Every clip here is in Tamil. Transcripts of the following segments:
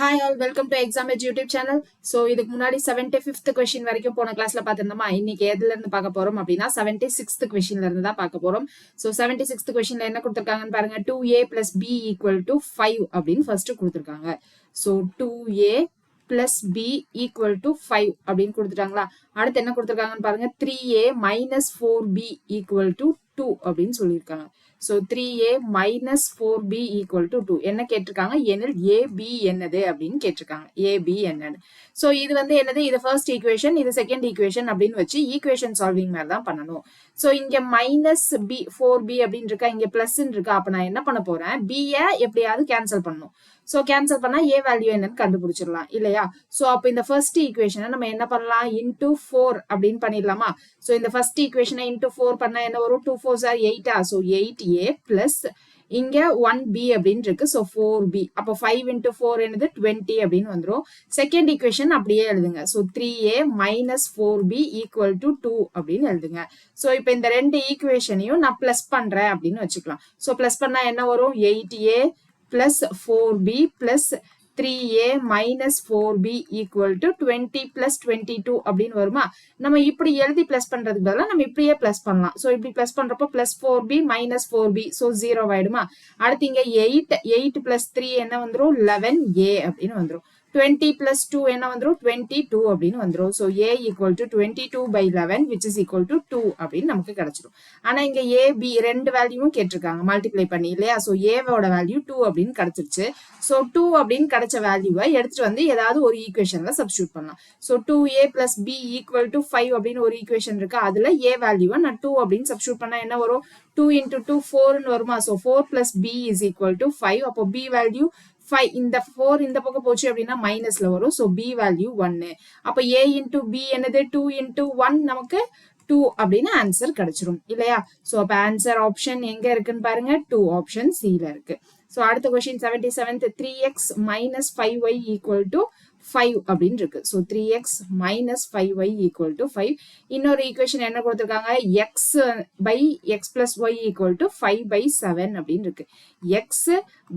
Hi all, welcome to Exam Edge YouTube channel. So இதுக்கு முன்னாடி 75th question வரைக்கும் போன கிளாஸ்ல பார்த்திருந்தோமா. இன்னைக்கு எதுல இருந்து பார்க்க போறோம் அப்படின்னா 76th questionல இருந்து தான் பார்க்க போறோம். So 76th questionல என்ன கொடுத்திருக்காங்கன்னு பாருங்க. 2a plus b equal to 5 அப்படின்னு first கொடுத்திருக்காங்க. So 2a plus b equal to 5 அப்படின்னு கொடுத்துட்டாங்களா. அடுத்து என்ன கொடுத்திருக்காங்கன்னு பாருங்க. 3a minus 4b equal to 2 அப்படின்னு சொல்லியிருக்காங்க. So 3a minus 4b equal to 2. என்ன கேட்டிருக்காங்க? எனில் ab என்னது அப்படின்னு கேட்டிருக்காங்க. ab என்னது? So இது வந்து என்னது? இது first equation, இது second equation அப்படின்னு வச்சு equation solving மாதிரி தான் பண்ணணும். So இங்க minus b 4b அப்படின்னு இருக்கா, இங்க plus இருக்கா. அப்ப நான் என்ன பண்ண போறேன்? b எப்படியாவது cancel பண்ணணும். So cancel பண்ணா a value என்னன்னு கண்டுபிடிச்சிடலாம் இல்லையா? So அப்ப இந்த first equation நம்ம என்ன பண்ணலாம்? Into 4 அப்படின்னு பண்ணிடலாமா? So இந்த first equation into 4 பண்ணா என்ன வரும்? 2 4s are 8. So 8a plus இங்க 1b அப்படின்னு இருக்கு. So 4b. அப்போ 5 into 4 என்னது? 20 அப்படின்னு வந்துரும். Second equation அப்படியே எழுதுங்க. So 3a minus 4b equal to 2 அப்படின்னு எழுதுங்க. So இப்போ இந்த ரெண்டு ஈக்குவேஷனையும் நான் plus பண்றேன் அப்படின்னு வச்சுக்கலாம். So plus பண்ணா என்ன வரும்? 8a plus 4b plus 3a minus 4b equal to 20 plus 22 அப்படின்னு வருமா? நம்ம இப்படி எழுதி plus பண்றதுக்கு பதிலா நம்ம இப்படியே plus பண்ணலாம். So இப்படி plus பண்றப்போ plus 4b minus 4b. So 0 ஆயிடுமா? அடுத்து இங்க 8 plus 3 என்ன வந்துரும்? 11a அப்படின்னு வந்துரும். 20 plus 2 என்ன வந்துரும்? 22 அப்படின்னு வந்துரும். So a equal to 22 by 11 which is equal to 2 அப்படின்னு நமக்கு கிடைச்சிடும். ஆனா இங்க a b ரெண்டு வேல்யூவும் கேட்டிருக்காங்க மல்டிப்ளை பண்ணி இல்லையா? So a வோட வேல்யூ 2 அப்படின்னு கிடைச்சிருச்சு. So 2 அப்படின்னு கிடைச்ச வேல்யூவை எடுத்துட்டு வந்து ஏதாவது ஒரு ஈக்குவேஷன்ல சப்ஸ்டியூட் பண்ணலாம். So 2a plus b equal to 5 அப்படின்னு ஒரு ஈக்குவேஷன் இருக்கு. அதுல a வேல்யூவை நான் 2 அப்படின்னு சப்ஸ்டியூட் பண்ணா என்ன வரும்? 2 into 2 4 வருமா? So 4 plus b is equal to 5. அப்போ b வேல்யூ 5. இந்த 4 இந்த பக்கம் போச்சு அப்படின்னா மைனஸ்ல வரும். So b value 1. அப்ப a into b என்னது? 2 into 1 நமக்கு 2 அப்படின்னு ஆன்சர் கிடைச்சிரும் இல்லையா? So அப்ப ஆன்சர் ஆப்ஷன் எங்க இருக்குன்னு பாருங்க. 2 ஆப்ஷன் C ல இருக்கு. So அடுத்த question 77th 3x minus 5y equal to 5 அப்படின்னு இருக்கு. So 3x minus 5y equal to 5. இன்னொரு ஈக்குவேஷன் என்ன கொடுத்திருக்காங்க? x by x plus y equal to 5 by 7 அப்படின்னு இருக்கு. x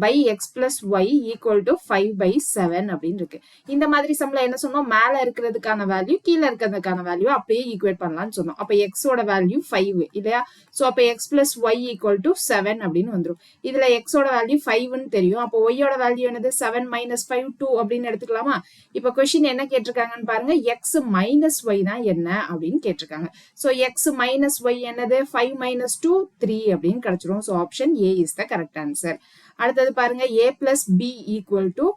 by x plus y equal to 5 by 7 அப்படின்னு இருக்கு. இந்த மாதிரி சம்ல என்ன சொன்னோம்? மேல இருக்கிறதுக்கான வேல்யூ கீழே இருக்கிறதுக்கான வேல்யூ அப்படியே ஈக்குவேட் பண்ணலாம்னு சொன்னோம். அப்ப x ஓட வேல்யூ 5 இல்லையா? So அப்ப x plus y equal to 7 அப்படின்னு வந்துரும். இதுல x ஓட வேல்யூ 5ன்னு தெரியும். அப்போ y ஓட வேல்யூ என்னது? 7 minus 5 2 அப்படின்னு எடுத்துக்கலாமா? இப்ப கொஸ்டின் என்ன கேட்டிருக்காங்கன்னு பாருங்க. x minus y தான் என்ன அப்படின்னு கேட்டிருக்காங்க. So x minus y என்னது? 5 minus 2 3 அப்படின்னு கிடைச்சிரும். So option A is the correct answer. அடுத்தது பாருங்க a plus b equal to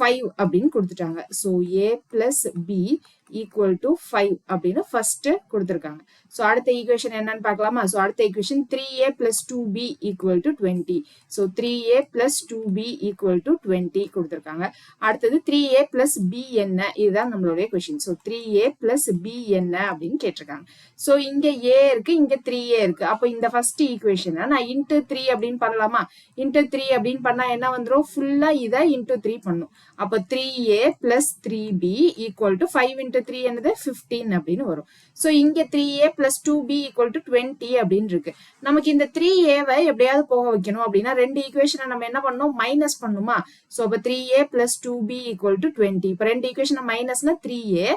5 அப்படின்னு கொடுத்துட்டாங்க. So a plus b equal to 5 அப்படின்னு first கொடுத்திருக்காங்க. So அடுத்த ஈக்குவேஷன் என்னன்னு பார்க்கலாமா? So அடுத்த equation 3a plus 2b equal to 20. So 3a plus 2b equal to 20 கொடுத்திருக்காங்க. அடுத்தது 3a plus b என்ன? இதுதான் நம்மளுடைய question. So 3a plus b என்ன அப்படின்னு கேட்டிருக்காங்க. So இங்க a இருக்கு, இங்க 3a இருக்கு. அப்போ இந்த ஃபர்ஸ்ட் ஈக்குவேஷனை நான் into 3 அப்படின்னு பண்ணலாமா? into 3 அப்படின்னு பண்ணா என்ன வந்துரும்? ஃபுல்லா இதை into 3 பண்ணும். அப்போ 3a plus 3b equal to 5 into 3 என்னது? 15 அப்படின்னு வரும். So இங்க 3a plus 2b equal to 20 அப்படின்னு இருக்கு. நமக்கு இந்த 3a எப்படியாவது போக வைக்கணும் அப்படின்னா ரெண்டு ஈக்குவேஷனை நம்ம என்ன பண்ணணும்? மைனஸ் பண்ணுமா? So அப்ப 3a plus 2b equal to 20. இப்ப ரெண்டு ஈக்குவேஷனை மைனஸ்னா 3a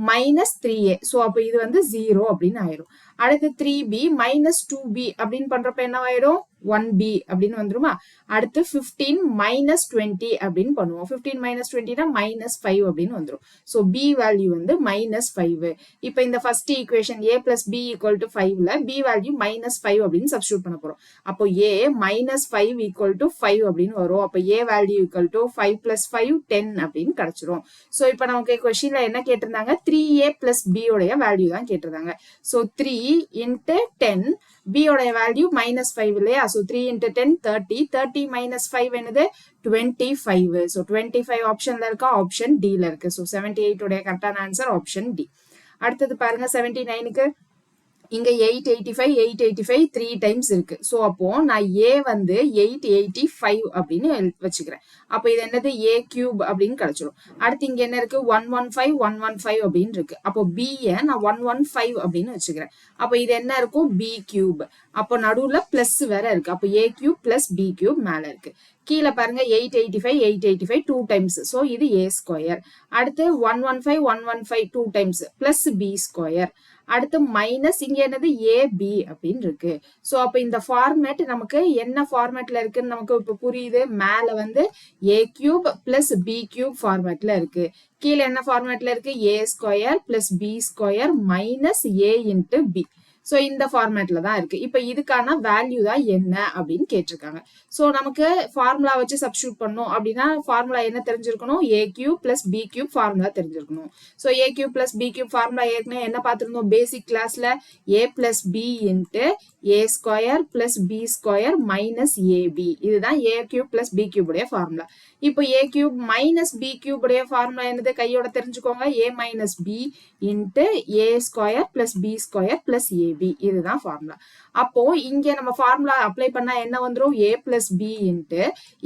minus 3a. So அப்ப இது வந்து 0 அப்படின்னு ஆயிரும். அடுத்து 3b minus 2b அப்படின்னு பண்றப்ப என்ன ஆயிடும்? 1b அப்படின்னு வந்துருமா? அடுத்து 15 minus 20 அப்படின்னு பண்ணுவோம். 15 minus 20 னா minus 5 அப்படின்னு வந்துரும். So b வேல்யூ வந்து minus 5. இப்ப இந்த first equation a plus b equal to 5ல b value minus 5 அப்படின்னு substitute பண்ண போறோம். அப்போ a minus 5 equal to 5 அப்படின்னு வரும். அப்போ a value equal to 5 plus 5 10 அப்படின்னு கிடைச்சிரும். So இப்ப நமக்கு கொஸ்டின்ல என்ன கேட்டிருந்தாங்க? 3a plus b உடைய வேல்யூ தான் கேட்டிருந்தாங்க. So 3 into 10 b உடைய வேல்யூ minus 5 இல்லையா? So 3 into 10 30. 30 minus 5 என்னது? 25. So 25 ஆப்ஷன்ல இருக்கா? ஆப்ஷன் D ல இருக்கு. So 78 உடைய கரெக்டான ஆன்சர் ஆப்ஷன் D. அடுத்தது பாருங்க 79க்கு இங்க 885 885 3 டைம்ஸ் இருக்கு. ஸோ அப்போ நான் ஏ வந்து 885 அப்படின்னு வச்சுக்கிறேன். அப்போ இது என்னது ஏ கியூப் அப்படின்னு கிடைச்சிடும். அடுத்து இங்க என்ன இருக்கு 115 115 அப்படின்னு இருக்கு. அப்போ பி நான் 115 அப்படின்னு வச்சுக்கிறேன். அப்போ இது என்ன இருக்கும் பி கியூப். அப்போ நடுவுல பிளஸ் வேற இருக்கு. அப்போ ஏ கியூப் பிளஸ் பி கியூப் மேல இருக்கு. கீழே பாருங்க 885 885 2 டைம்ஸ். ஸோ இது ஏ ஸ்கொயர். அடுத்து 115 115 2 டைம்ஸ் பிளஸ் பி ஸ்கொயர். அடுத்து மைனஸ் இங்க என்னது ஏபி அப்படின்னு இருக்கு. ஸோ அப்ப இந்த ஃபார்மேட் நமக்கு என்ன ஃபார்மேட்ல இருக்குன்னு நமக்கு இப்ப புரியுது. மேல வந்து A cube plus B cube ஃபார்மேட்ல இருக்கு. கீழே என்ன ஃபார்மேட்ல இருக்கு ஏ square plus B square minus A into B. So இந்த ஃபார்மேட்ல தான் இருக்கு. இப்போ இதுக்கான வேல்யூ தான் என்ன அப்படின்னு கேட்டிருக்காங்க. ஸோ நமக்கு ஃபார்முலா வச்சு சப்ஸ்டியூட் பண்ணோம் அப்படின்னா ஃபார்முலா என்ன தெரிஞ்சிருக்கணும் A cube plus B cube formula தெரிஞ்சிருக்கணும். ஸோ ஏ cube plus B cube formula ஏற்கனவே என்ன பார்த்துருந்தோம் பேசிக் கிளாஸ்ல A plus B into A square plus B square minus AB. இதுதான் A cube plus B cube உடைய ஃபார்முலா. இப்போ ஏ கியூப் மைனஸ் பி கியூப் உடைய ஃபார்முலா என்னது கையோட தெரிஞ்சுக்கோங்க A minus B into A square plus B square plus AB. இதுதான் ஃபார்முலா. அப்போ இங்க நம்ம ஃபார்முலா அப்ளை பண்ணா என்ன வந்துடும் A plus B into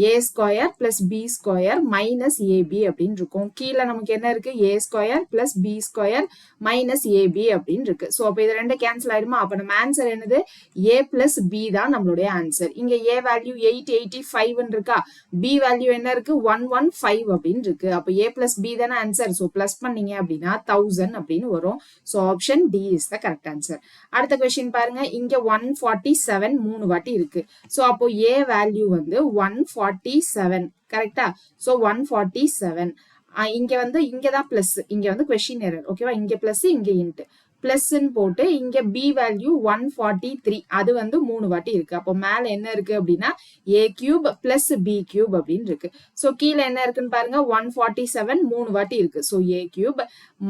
A square plus B square minus AB அப்படின்னு இருக்கும். கீழே நமக்கு என்ன இருக்கு ஏ square plus B square minus AB அப்படின்னு இருக்கு. ஸோ அப்போ இது ரெண்டு கேன்சல் ஆயிடுமா. அப்போ நம்ம ஆன்சர் என்னது ஏ பிளஸ் பி தான் நம்மளுடைய ஆன்சர். இங்க ஏ வேல்யூ 885 இருக்கா, பி வேல்யூ என்ன இருக்கு 115 அப்படின்னு இருக்கு. அப்போ ஏ பிளஸ் பி தானே ஆன்சர். ஸோ பிளஸ் பண்ணீங்க அப்படின்னா 1000 அப்படின்னு வரும். So option D is the correct answer. அடுத்த கொஸ்டின் பாருங்க இங்க 147 3 வாட்டி இருக்கு. ஸோ அப்போ ஏ வேல்யூ வந்து 147 கரெக்டா. ஸோ 147 இங்க வந்து இங்கதான் பிளஸ், இங்க வந்து கொஸ்டின் எரர் ஓகேவா. இங்க பிளஸ் இங்க இன்ட்டு பிளஸ்ன்னு போட்டு இங்க பி வேல்யூ 143 அது வந்து 3 வாட்டி இருக்கு. அப்போ மேல என்ன இருக்கு அப்படின்னா A cube plus B cube அப்படின்னு இருக்கு. ஸோ கீழே என்ன இருக்குன்னு பாருங்க 147 3 வாட்டி இருக்கு. ஸோ ஏ கியூப்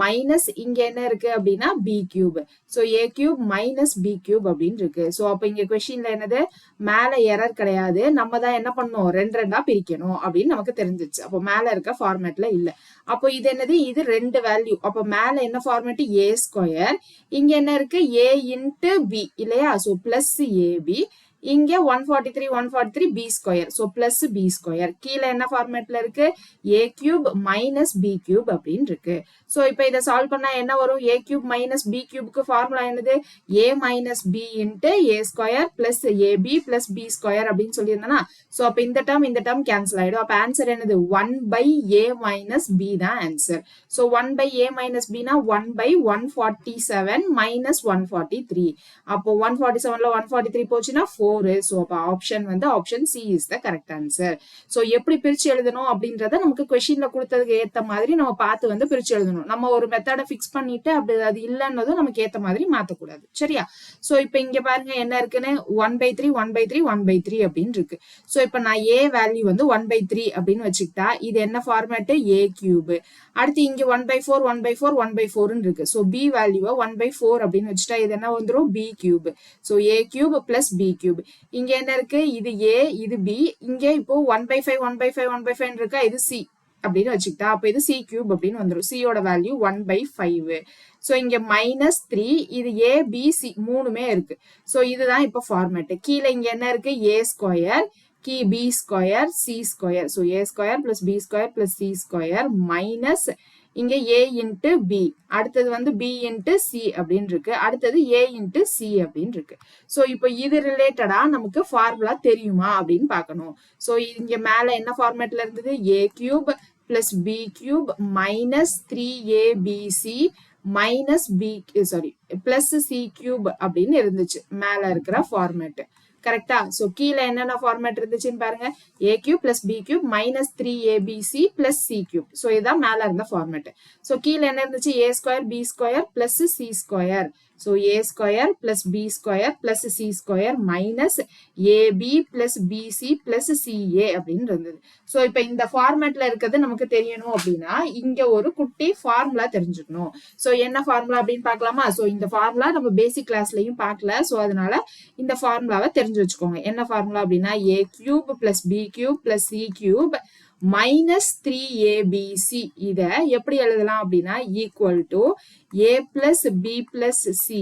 மைனஸ் இங்க என்ன இருக்கு அப்படின்னா பி கியூப். ஸோ ஏ கியூப் மைனஸ் பி கியூப் அப்படின்னு இருக்கு. ஸோ அப்போ இங்க கொஸ்டின்ல என்னது மேல எரர் கிடையாது, நம்ம தான் என்ன பண்ணணும் ரெண்டு ரெண்டா பிரிக்கணும் அப்படின்னு நமக்கு தெரிஞ்சிச்சு. அப்போ மேல இருக்க ஃபார்மேட்ல இல்ல. அப்போ இது என்னது இது ரெண்டு வேல்யூ. அப்போ மேல என்ன ஃபார்மேட் ஏ ஸ்கொயர், இங்க என்ன இருக்கு ஏ இன்ட்டு பி இல்லையா. So plus AB. இங்க 143 B square. So plus B square. கீழே என்ன ஃபார்மேட்ல இருக்கு A cube minus B cube அப்படின்னு இருக்கு. ஸோ இப்போ இதை சால்வ் பண்ணா என்ன வரும் ஏ கியூப் மைனஸ் பி கியூப்க்கு ஃபார்முலா என்னது A minus B into A square plus AB plus B square அப்படின்னு சொல்லியிருந்தேன்னா. ஸோ அப்போ இந்த டேர்ம் கேன்சல் ஆயிடும். அப்போ ஆன்சர் என்னது 1/a மைனஸ் பி தான் ஆன்சர். ஸோ 1/a மைனஸ் பினா 1/147 மைனஸ் 143. அப்போ 147ல 143 போச்சுன்னா 4. ஸோ அப்போ ஆப்ஷன் வந்து option c is the correct answer. So எப்படி பிரிச்சு எழுதணும் அப்படின்றத நமக்கு கொஸ்டின்ல கொடுத்ததுக்கு ஏத்த மாதிரி நம்ம பார்த்து வந்து பிரிச்சு எழுதணும். நம்ம ஒரு மெத்தடை ஃபிக்ஸ் பண்ணிட்டு அப்படி அது இல்லைன்னதும் நமக்கு ஏத்த மாதிரி மாத்தக்கூடாது சரியா. ஸோ இப்போ இங்க பாருங்க என்ன இருக்குன்னு 1/3 1/3 1/3 அப்படின்னு இருக்கு. ஸோ இப்போ நான் ஏ வேல்யூ வந்து 1/3 அப்படின்னு வச்சுக்கிட்டா இது என்ன ஃபார்மேட் ஏ கியூப். அடுத்து இங்க 1/4 1/4 1/4 இருக்கு. ஸோ பி வேல்யூவை 1/4 அப்படின்னு வச்சுட்டா இது என்ன வந்துடும் பி கியூப். ஸோ ஏ கியூப் பிளஸ் பி கியூப். இங்க என்ன இருக்கு இது ஏ இது பி. இங்க இப்போ 1/5 1/5 1/5 இருக்கா, இது சி அப்படின்னு வச்சுக்கிட்டா அப்போ இது சி கியூப் அப்படின்னு வந்துடும். சியோட வேல்யூ 1/5. ஸோ இங்க -3 இது ஏ பி சி மூணுமே இருக்கு. ஸோ இதுதான் இப்போ ஃபார்மேட். கீழே இங்க என்ன இருக்கு ஏ square B square C square. So ஏ square plus B square plus C square minus இங்க ஏ இன்ட்டு பி. அடுத்தது வந்து பி இன்ட்டு சி அப்படின்னு இருக்கு. அடுத்தது ஏ இன்ட்டு சி அப்படின்னு இருக்கு. ஸோ இப்போ இது ரிலேட்டடா நமக்கு ஃபார்முலா தெரியுமா அப்படின்னு பார்க்கணும். ஸோ இங்க மேல என்ன ஃபார்மேட்ல இருந்தது A cube plus B cube minus 3abc minus B sorry plus C cube அப்படின்னு இருந்துச்சு மேல இருக்கிற ஃபார்மேட் கரெக்டா. சோ கீழே என்னென்ன ஃபார்மேட் இருந்துச்சுன்னு பாருங்க A cube plus B cube minus 3abc plus C cube. So இதான் மேல இருந்த ஃபார்மேட். ஸோ கீழே என்ன இருந்துச்சு A square B square plus C square. So A square plus B square plus C square minus AB plus PC plus CA அப்படின்னு இருந்தது. ஸோ இப்போ இந்த ஃபார்மேட்ல இருக்கிறது நமக்கு தெரியணும் அப்படின்னா இங்க ஒரு குட்டி ஃபார்முலா தெரிஞ்சுக்கணும். ஸோ என்ன ஃபார்முலா அப்படின்னு பார்க்கலாமா. ஸோ இந்த ஃபார்முலா நம்ம பேசிக் கிளாஸ்லயும் பார்க்கல. ஸோ அதனால இந்த ஃபார்முலாவை தெரிஞ்சு வச்சுக்கோங்க. என்ன ஃபார்முலா அப்படின்னா A cube plus B cube plus C cube minus 3abc. இத எப்படி எழுதலாம் அப்படின்னா equal to A plus B plus C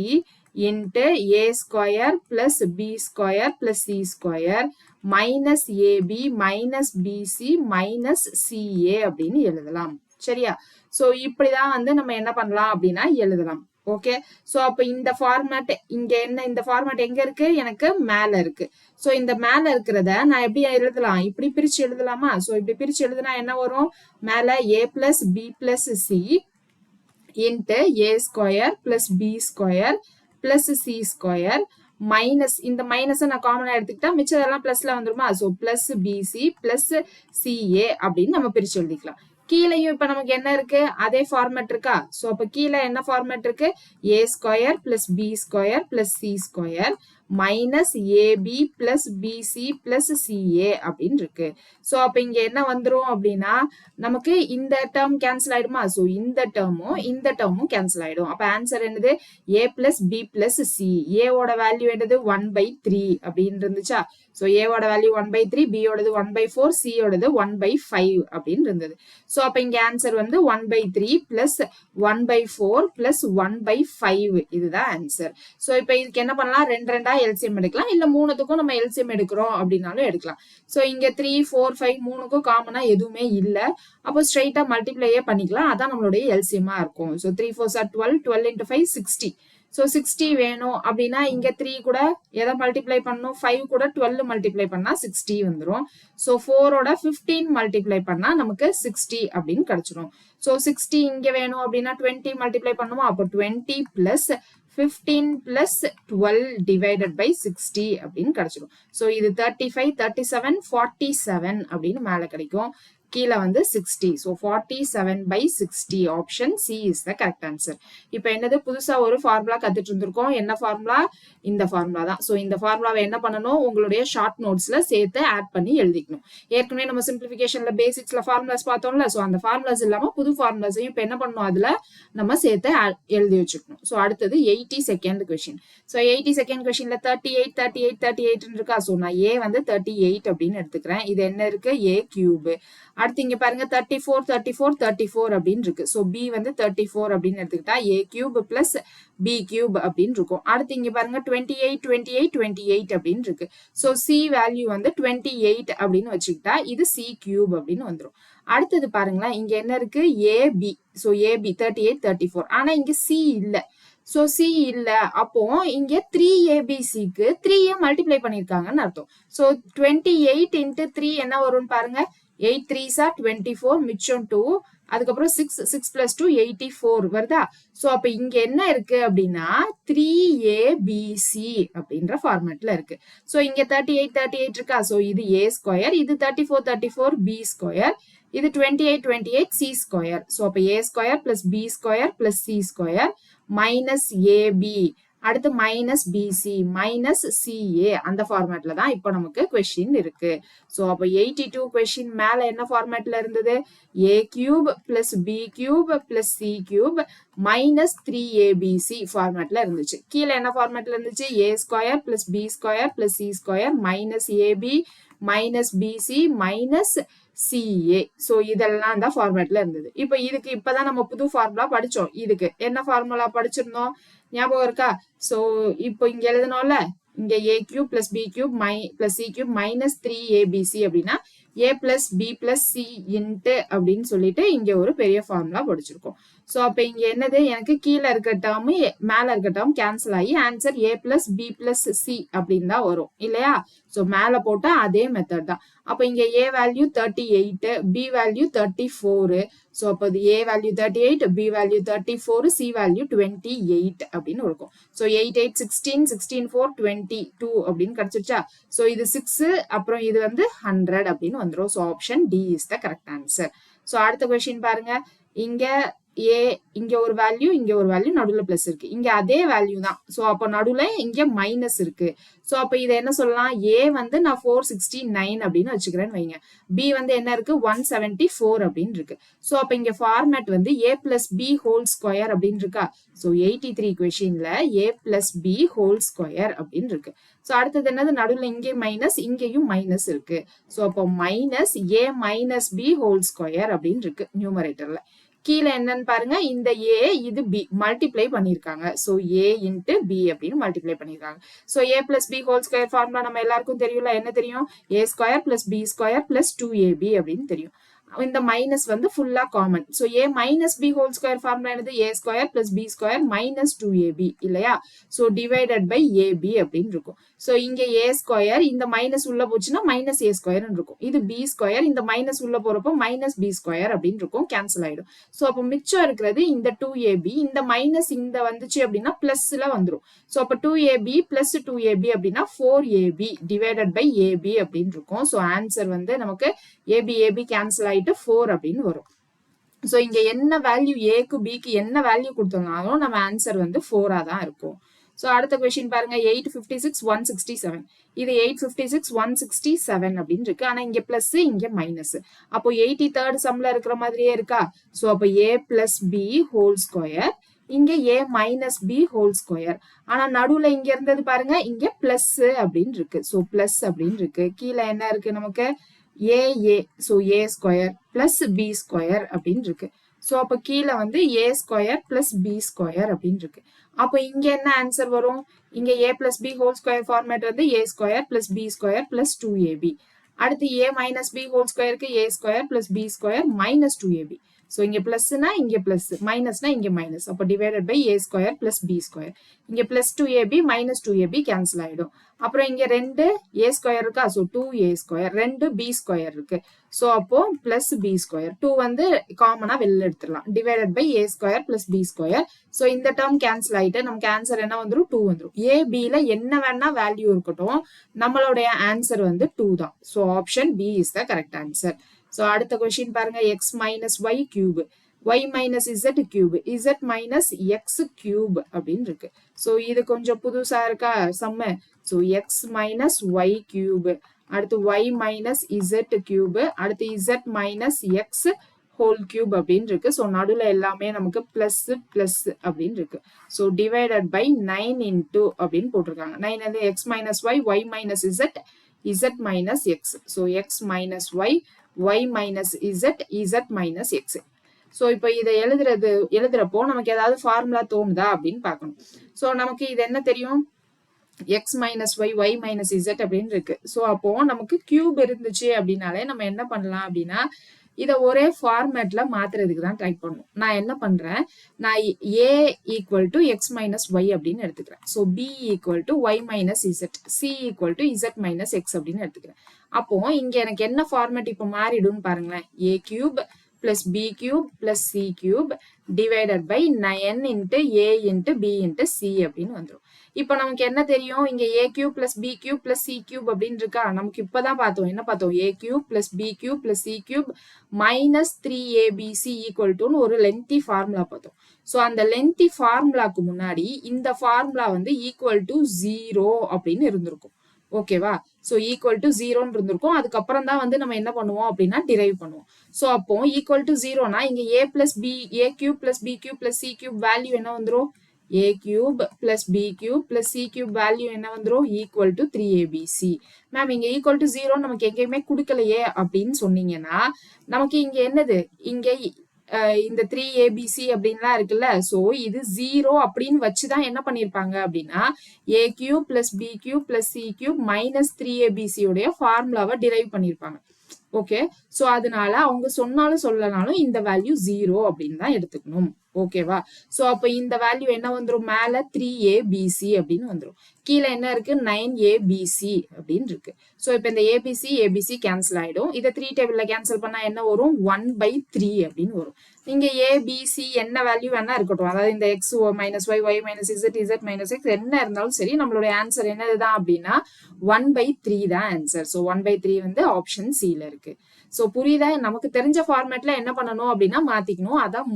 into A square plus B square plus C square minus AB minus PC minus CA அப்படின்னு எழுதலாம். சரியா? சோ இப்படிதான் வந்து நம்ம என்ன பண்ணலாம் அப்படின்னா எழுதலாம். ஓகே, சோ அப்ப இந்த ஃபார்மேட் இங்க என்ன, இந்த ஃபார்மேட் எங்க இருக்கு, எனக்கு மேல இருக்கு. சோ இந்த மேல இருக்கிறத நான் எப்படி எழுதலாம், இப்படி பிரிச்சு எழுதலாமா? சோ இப்படி பிரிச்சு எழுதுனா என்ன வரும், மேல A plus B plus C into A square plus B square plus C square minus, இந்த மைனஸ் நான் காமனா எடுத்துக்கிட்டா மிச்சதெல்லாம் பிளஸ்ல வந்துருமா? So plus PC plus CA அப்படின்னு நம்ம பிரிச்சு எழுதிக்கலாம். கீழையும் இப்ப நமக்கு என்ன இருக்கு, அதே ஃபார்மேட் இருக்கா? சோ அப்ப கீழே என்ன ஃபார்மேட் இருக்கு, ஏ square plus B square plus C square minus AB plus PC plus CA அப்படின்னு இருக்கு. சோ அப்ப இங்க என்ன வந்துரும் அப்படின்னா நமக்கு இந்த டேர்ம் கேன்சல் ஆயிடுமா? சோ இந்த டேர்மும் கேன்சல் ஆயிடும். அப்ப ஆன்சர் என்னது, a plus B plus C. ஏவோட வேல்யூ என்னது 1/3 அப்படின்னு இருந்துச்சா? சோ ஏவோட வேல்யூ 1/3, பியோடது 1/4, சியோடது 1/5 அப்படின்னு இருந்தது. சோ அப்ப இங்க ஆன்சர் வந்து 1/3 பிளஸ் 1/4 பிளஸ் 1/5 இதுதான் ஆன்சர். சோ இப்ப இதுக்கு என்ன பண்ணலாம், 2 எல்சிஎம் எடுக்கலாம், இல்ல 3த்துக்கும் நம்ம எல்சிஎம் எடுக்கிறோம் அப்படின்னாலும் எடுக்கலாம். சோ இங்க 3, 4, 5 3க்கும் காமனா எதுவுமே இல்ல, அப்போ ஸ்ட்ரைட்டா மல்டிப்ளையே பண்ணிக்கலாம். அதான் நம்மளுடைய எல்சிஎம்மா இருக்கும். So 3 4s are 12, 12 into 5 60. So 60 வேணும் அப்படின்னா இங்க 3 கூட எதை மல்டிப்ளை பண்ணும், 5 கூட 12 மல்டிப்ளை பண்ணா 60 வந்துரும். சோ 4ஓட 15 மல்டிப்ளை பண்ணா நமக்கு 60 அப்படின்னு கிடைச்சிரும். சோ 60 இங்க வேணும் அப்படின்னா 20 மல்டிப்ளை பண்ணுமா, அப்போ 20 பிளஸ் 15 பிளஸ் 12 டிவைடட் பை 60 அப்படின்னு கிடைச்சிடும். சோ இது 35, 37, 47 அப்படின்னு மேல கிடைக்கும். கீழே வந்து 60. So 47/60 option c is the correct answer. இப்போ என்னது, புதுசா ஒரு ஃபார்முலா கத்துட்டு இருந்திருக்கோம். என்ன ஃபார்முலா, இந்த ஃபார்முலா தான். ஸோ இந்த ஃபார்முலாவை என்ன பண்ணணும், உங்களுடைய ஷார்ட் நோட்ஸ்ல சேர்த்து ஆட் பண்ணி எழுதிக்கணும். ஏற்கனவே நம்ம சிம்பிளிஃபிகேஷன்ல பேசிக்ஸ்ல ஃபார்முலாஸ் பார்த்தோம்ல, ஸோ அந்த ஃபார்முலாஸ் இல்லாம புது ஃபார்முலாஸையும் இப்போ என்ன பண்ணணும், அதுல நம்ம சேர்த்து எழுதி வச்சுக்கணும். ஸோ அடுத்தது 82nd கொஸ்டின். ஸோ 82nd கொஸ்டின்ல 38 38 38 இருக்கா? ஸோ நான் ஏ வந்து 38 அப்படின்னு எடுத்துக்கிறேன். இது என்ன இருக்கு, ஏ கியூப். அடுத்து இங்க பாருங்க 34 34 34 அப்படின்னு இருக்கு. சோ பி வந்து 34 அப்படின்னு எடுத்துக்கிட்டா ஏ கியூப் பிளஸ் பி கியூப் அப்படின்னு இருக்கும். அடுத்து இங்க பாருங்க 28 28 28 அப்படின்னு இருக்கு. சோ சி வேல்யூ வந்து 28 அப்படின்னு வச்சுக்கிட்டா இது சி கியூப் அப்படின்னு வந்துடும். அடுத்தது பாருங்களேன், இங்க என்ன இருக்கு, ஏபி. So AB 38 34. ஆனா இங்க சி இல்ல. சோ சி இல்ல, அப்போ இங்க 3abcக்கு 3 மல்டிப்ளை பண்ணிருக்காங்கன்னு அர்த்தம். சோ 28 into 3 என்ன வரும்னு பாருங்க, 8 3s are 24, மிச்சம் 2, அதுக்கப்புறம் 6 6 plus 2 84 வருதா? சோ அப்ப இங்க என்ன இருக்கு அப்படின்னா 3abc அப்படின்ற ஃபார்மேட்ல இருக்கு. சோ இங்க 38 38 இருக்கா? சோ இது a ஸ்கொயர், இது 34 34 b ஸ்கொயர், இது 28 28 c ஸ்கொயர். சோ அப்ப a square plus b square plus c square minus ab, அடுத்து மைனஸ் பிசி மைனஸ் சிஏ, அந்த ஃபார்மேட்ல தான் இப்போ நமக்கு கொஸ்டின் இருக்கு. ஸோ அப்போ 82 கொஸ்டின் மேல என்ன ஃபார்மேட்ல இருந்தது, A cube plus B cube plus C cube minus 3abc ஃபார்மேட்ல இருந்துச்சு. கீழே என்ன ஃபார்மேட்ல இருந்துச்சு, A square plus B square plus C square minus AB minus PC minus CA. So இதெல்லாம் தான் ஃபார்மேட்ல இருந்தது. இப்போ இதுக்கு இப்பதான் நம்ம புது ஃபார்முலா படிச்சோம். இதுக்கு என்ன ஃபார்முலா படிச்சிருந்தோம் ஞாபகம் இருக்கா? சோ இப்போ இங்க எழுதணும்ல, இங்க A cube plus B cube plus C cube minus 3abc அப்படின்னா A plus B plus C into அப்படின்னு சொல்லிட்டு இங்க ஒரு பெரிய ஃபார்முலா படிச்சிருக்கோம். சோ அப்ப இங்க என்னது, எனக்கு கீழே இருக்க டேர்ம் மேல இருக்க டேர்ம் கேன்சல் ஆகி answer A plus B plus C அப்படின்னு தான் வரும் இல்லையா? சோ மேல போட்டா அதே மெத்தட் தான். அப்ப இங்க A value 38, B value 34. So அப்ப A value 38, B value 34, C value 28 அப்படின்னு இருக்கும். சோ 8 8 16 16 4 22 அப்படின்னு கிடைச்சிருச்சா? சோ இது 6, அப்புறம் இது வந்து 100 அப்படின்னு வந்துடும். So option D is the correct answer. So அடுத்த கொஸ்டின் பாருங்க, இங்க ஏ, இங்க ஒரு வேல்யூ இங்க ஒரு வேல்யூ நடுவுல பிளஸ் இருக்கு, இங்க அதே வேல்யூ தான். சோ அப்ப நடுவுல இங்க மைனஸ் இருக்கு. சோ அப்ப இதை என்ன சொல்லலாம், ஏ வந்து நான் 469 அப்படின்னு வச்சுக்கிறேன்னு வைங்க, பி வந்து என்ன இருக்கு 174 அப்படின்னு இருக்கு. சோ அப்ப இங்க ஃபார்மேட் வந்து a plus B whole square அப்படின்னு இருக்கா? சோ 83 கொஸ்டின்ல ஏ பிளஸ் பி ஹோல் ஸ்கொயர் அப்படின்னு இருக்கு. சோ அடுத்தது என்னது, நடுவுல இங்கே மைனஸ் இங்கேயும் மைனஸ் இருக்கு. சோ அப்போ minus A minus B whole square அப்படின்னு இருக்கு நியூமரேட்டர்ல. கீழே என்னன்னு பாருங்க, இந்த ஏ இது பி மல்டிப்ளை பண்ணிருக்காங்க. சோ ஏ இன்ட்டு பி அப்படின்னு மல்டிப்ளை பண்ணிருக்காங்க. So A plus B whole square formula நம்ம எல்லாருக்கும் தெரியும்ல, என்ன தெரியும், A square plus B square plus 2ab அப்படின்னு தெரியும். இந்த மைனஸ் வந்து ஃபுல்லா common. So A minus B whole square formula என்னது, ஏ square plus B square minus 2ab இல்லையா. சோ டிவைடட் பை ஏபி அப்படின்னு இருக்கும். சோ இங்க ஏ ஸ்கொயர் இந்த மைனஸ் உள்ள போச்சுன்னா மைனஸ் ஏ ஸ்கொயர் இருக்கும். இது பி ஸ்கொயர் இந்த மைனஸ் உள்ள போறப்போ மைனஸ் பி ஸ்கொயர் அப்படின்னு இருக்கும், கேன்சல் ஆயிடும். சோ அப்போ மிச்சம் இருக்கிறது இந்த 2ab, இந்த மைனஸ் இந்த வந்துச்சு அப்படின்னா பிளஸ்ல வந்துடும். சோ அப்போ 2ab பிளஸ் 2ab அப்படின்னா 4ab டிவைடட் பை ஏபி அப்படின்னு இருக்கும். சோ ஆன்சர் வந்து நமக்கு ஏபி கேன்சல் ஆயிட்டு 4 அப்படின்னு வரும். சோ இங்க என்ன வேல்யூ, ஏக்கு பிக்கு என்ன வேல்யூ கொடுத்தோம்னாலும் நம்ம ஆன்சர் வந்து 4 தான் இருக்கும். சோ அடுத்த கொஸ்டின் பாருங்க, 856 167. இது 856 167 அப்படின்னு இருக்கு. ஆனா இங்க பிளஸ் இங்க மைனஸ். அப்போ 83rd சம்ல இருக்கிற மாதிரியே இருக்கா. சோ அப்போ a plus B whole square, இங்க a minus B whole square. ஆனா நடுவுல இங்க இருந்தது பாருங்க, இங்க பிளஸ் அப்படின்னு இருக்கு. சோ பிளஸ் அப்படின்னு இருக்கு. கீழே என்ன இருக்கு நமக்கு, A so A square plus B square அப்படின்னு இருக்கு. சோ அப்ப கீழே வந்து A square plus B square அப்படின்னு இருக்கு. அப்போ இங்க என்ன ஆன்சர் வரும், இங்க ஏ plus B whole square format வந்து A square plus B square plus 2ab. அடுத்து ஏ மைனஸ் பி ஹோல் ஸ்கொயருக்கு A square plus B square minus 2ab. So இங்க பிளஸ்னா இங்க பிளஸ், மைனஸ்னா இங்க மைனஸ். அப்போ divided by A square plus B square. இங்க plus 2ab minus 2ab cancel ஆயிடும். அப்புறம் இங்க 2 ஏ ஸ்கொயர் இருக்கா. So 2a square, 2 B square இருக்கு. சோ அப்போ பிளஸ் பி ஸ்கொயர், 2 வந்து காமனா வெளில எடுத்துடலாம், divided by A square plus B square. So இந்த டேர்ம் கேன்சல் ஆயிட்டு நமக்கு ஆன்சர் என்ன வந்துடும், 2 வந்துடும். ஏ பில என்ன வேணா வேல்யூ இருக்கட்டும், நம்மளுடைய ஆன்சர் வந்து 2 தான். So option B is the correct answer. So அடுத்த கொஸ்டின் பாருங்க, X minus Y cube, y minus Z cube, Z minus X cube அப்படின்னு இருக்கு. சோ இது கொஞ்சம் புதுசா இருக்கா சம்மு. So X minus Y cube, அடுத்து y மைனஸ் இசட் கியூப், அடுத்து Z minus X whole cube அப்படின்னு இருக்கு. ஸோ நடுவில் எல்லாமே நமக்கு பிளஸ் பிளஸ் அப்படின்னு இருக்கு. ஸோ டிவைடட் பை 9 இன்டூ அப்படின்னு போட்டிருக்காங்க. 9 வந்து X minus Y, Y minus Z, Z minus X. So X minus Y, Y minus Z, Z minus X. So இப்போ இதை எழுதுறப்போ நமக்கு ஏதாவது ஃபார்முலா தோணுதா அப்படின்னு பார்க்கணும். ஸோ நமக்கு இது என்ன தெரியும், X minus Y, Y minus Z அப்படின்னு இருக்கு. ஸோ அப்போ நமக்கு கியூப் இருந்துச்சு அப்படின்னாலே நம்ம என்ன பண்ணலாம் அப்படின்னா, இதை ஒரே ஃபார்மேட்ல மாத்துறதுக்கு தான் ட்ரை பண்ணுவோம். நான் என்ன பண்றேன், நான் A equal to X minus Y அப்படின்னு எடுத்துக்கிறேன். So B equal to Y minus Z, C equal to Z minus X அப்படின்னு எடுத்துக்கிறேன். அப்போ இங்க எனக்கு என்ன ஃபார்மேட் இப்போ மாறிடும் பாருங்களேன், a cube plus b cube plus c cube divided by 9 into a into b into c அப்படின்னு வந்துரும். இப்போ நமக்கு என்ன தெரியும், இங்க a cube plus b cube plus c cube அப்படின்னு இருக்கா. நமக்கு இப்பதான் பார்த்தோம், என்ன பார்த்தோம், a cube plus b cube plus c cube minus 3abc equal to ஒரு lengthy formula பார்த்தோம். ஸோ அந்த lengthy formulaக்கு முன்னாடி இந்த formula வந்து equal to 0 அப்படின்னு இருந்திருக்கும். ஓகேவா. ஸோ ஈக்குவல் டு 0ன்னு இருந்திருக்கும். அதுக்கப்புறம் தான் வந்து நம்ம என்ன பண்ணுவோம் அப்படின்னா டிரைவ் பண்ணுவோம். ஸோ அப்போ ஈக்குவல் டு 0னா இங்க ஏ plus B, A cube plus B cube plus C cube value என்ன வந்துடும், A cube plus B cube plus C cube value என்ன வந்துடும், ஈக்குவல் டு 3abc. மேம் இங்க ஈக்குவல் டு 0 நமக்கு எங்கேயுமே கொடுக்கலையே அப்படின்னு சொன்னீங்கன்னா, நமக்கு இங்க என்னது, இங்க இந்த 3abc அப்படின்லாம் இருக்குல்ல. ஸோ இது 0 அப்படின்னு வச்சுதான் என்ன பண்ணிருப்பாங்க அப்படின்னா, A cube plus B cube plus C cube minus 3abc உடைய ஃபார்முலாவை டிரைவ் பண்ணிருப்பாங்க. ஓகே. ஸோ அதனால அவங்க சொன்னாலும் சொல்லனாலும் இந்த வேல்யூ 0 அப்படின்னு தான் எடுத்துக்கணும். ஓகேவா. ஸோ அப்போ இந்த வேல்யூ என்ன வந்துடும், மேல 3abc அப்படின்னு வந்துடும், கீழே என்ன இருக்கு 9abc அப்படின்னு இருக்கு. ஸோ இப்போ இந்த ஏபிசி கேன்சல் ஆயிடும். இதை 3 டேபிள்ல கேன்சல் பண்ணா என்ன வரும், 1/3 அப்படின்னு வரும். இங்க ஏபிசி என்ன வேல்யூ வேணா இருக்கட்டும், அதாவது இந்த X minus Y, Y minus Z, Z minus X என்ன இருந்தாலும் சரி, நம்மளுடைய ஆன்சர் என்னதுதான் அப்படின்னா 1/3 தான் ஆன்சர். ஸோ 1/3 வந்து ஆப்ஷன் சில இருக்கு. ஸோ புரியுதா, நமக்கு தெரிஞ்ச ஃபார்மேட்ல என்ன பண்ணணும் அப்படின்னா மாத்திக்கணும். அதான்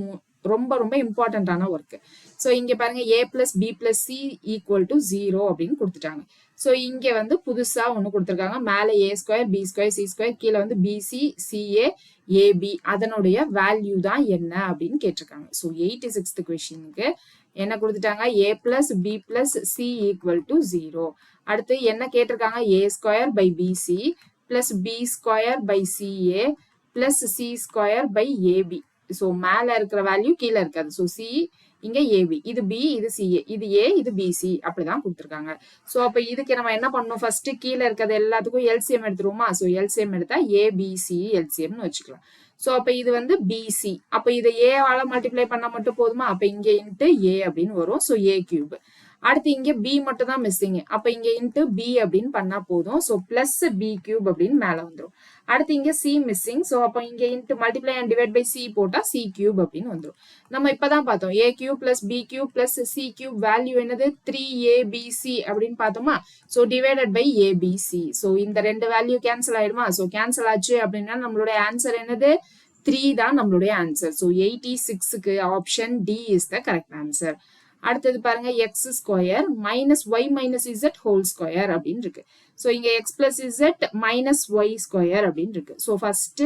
ரொம்ப ரொம்ப இம்பார்ட்டன்டான ஒர்க். ஸோ இங்க பாருங்க, A plus B plus C equal to 0 அப்படின்னு கொடுத்துட்டாங்க. ஸோ இங்க வந்து புதுசா ஒன்று கொடுத்துருக்காங்க, மேல A square B square C square, கீழே வந்து பிசி சிஏ ஏபி, அதனுடைய வேல்யூ தான் என்ன அப்படின்னு கேட்டிருக்காங்க. ஸோ 86th கொஸ்டினுக்கு என்ன கொடுத்துட்டாங்க, A plus B plus C equal to 0. அடுத்து என்ன கேட்டிருக்காங்க, A square by BC plus B square by CA plus C square by AB. So மேல இருக்கிற வேல்யூ கீழே இருக்காது. சோ சி இங்க ஏபி, இது பி, இது சிஏ, இது ஏ, இது பிசி அப்படிதான் கொடுத்துருக்காங்க. சோ அப்ப இதுக்கு நம்ம என்ன பண்ணணும், ஃபர்ஸ்ட் கீழே இருக்கிறது எல்லாத்துக்கும் எல்சிஎம் எடுத்துருவோமா. சோ எல்சிஎம் எடுத்தா ஏபிசி எல்சிஎம்னு வச்சுக்கலாம். சோ அப்ப இது வந்து பிசி, அப்ப இதை ஏ ஆல மல்டிப்ளை பண்ணா மட்டும் போதுமா. அப்ப இங்க இன்ட்டு ஏ அப்படின்னு வரும். So a cube. அடுத்து இங்க பி மட்டும் தான் மிஸ்ஸிங், அப்ப இங்க இன்ட்டு பி அப்படின்னு பண்ணா போதும். சோ பிளஸ் பி கியூப் அப்படின்னு மேல வந்துடும். அடுத்து இங்க சி மிஸ்ஸிங், சோ அப்ப இங்க into multiply and divide by C போட்டா சி கியூப் அப்படின்னு வந்துடும். நம்ம இப்பதான் பார்த்தோம் A cube plus B cube plus C cube value என்னது 3abc அப்படின்னு பார்த்தோமா. So divided by ABC. So இந்த ரெண்டு வேல்யூ கேன்சல் ஆயிடுமா. சோ கேன்சல் ஆச்சு அப்படின்னா நம்மளுடைய ஆன்சர் என்னது 3 தான் நம்மளுடைய ஆன்சர். சோ 86க்கு option D is the correct answer. அடுத்தது பாருங்க X square minus Y minus Z whole square அப்படின்னு இருக்கு. ஸோ இங்க X plus Z minus Y square அப்படின்னு இருக்கு. ஸோ ஃபர்ஸ்ட்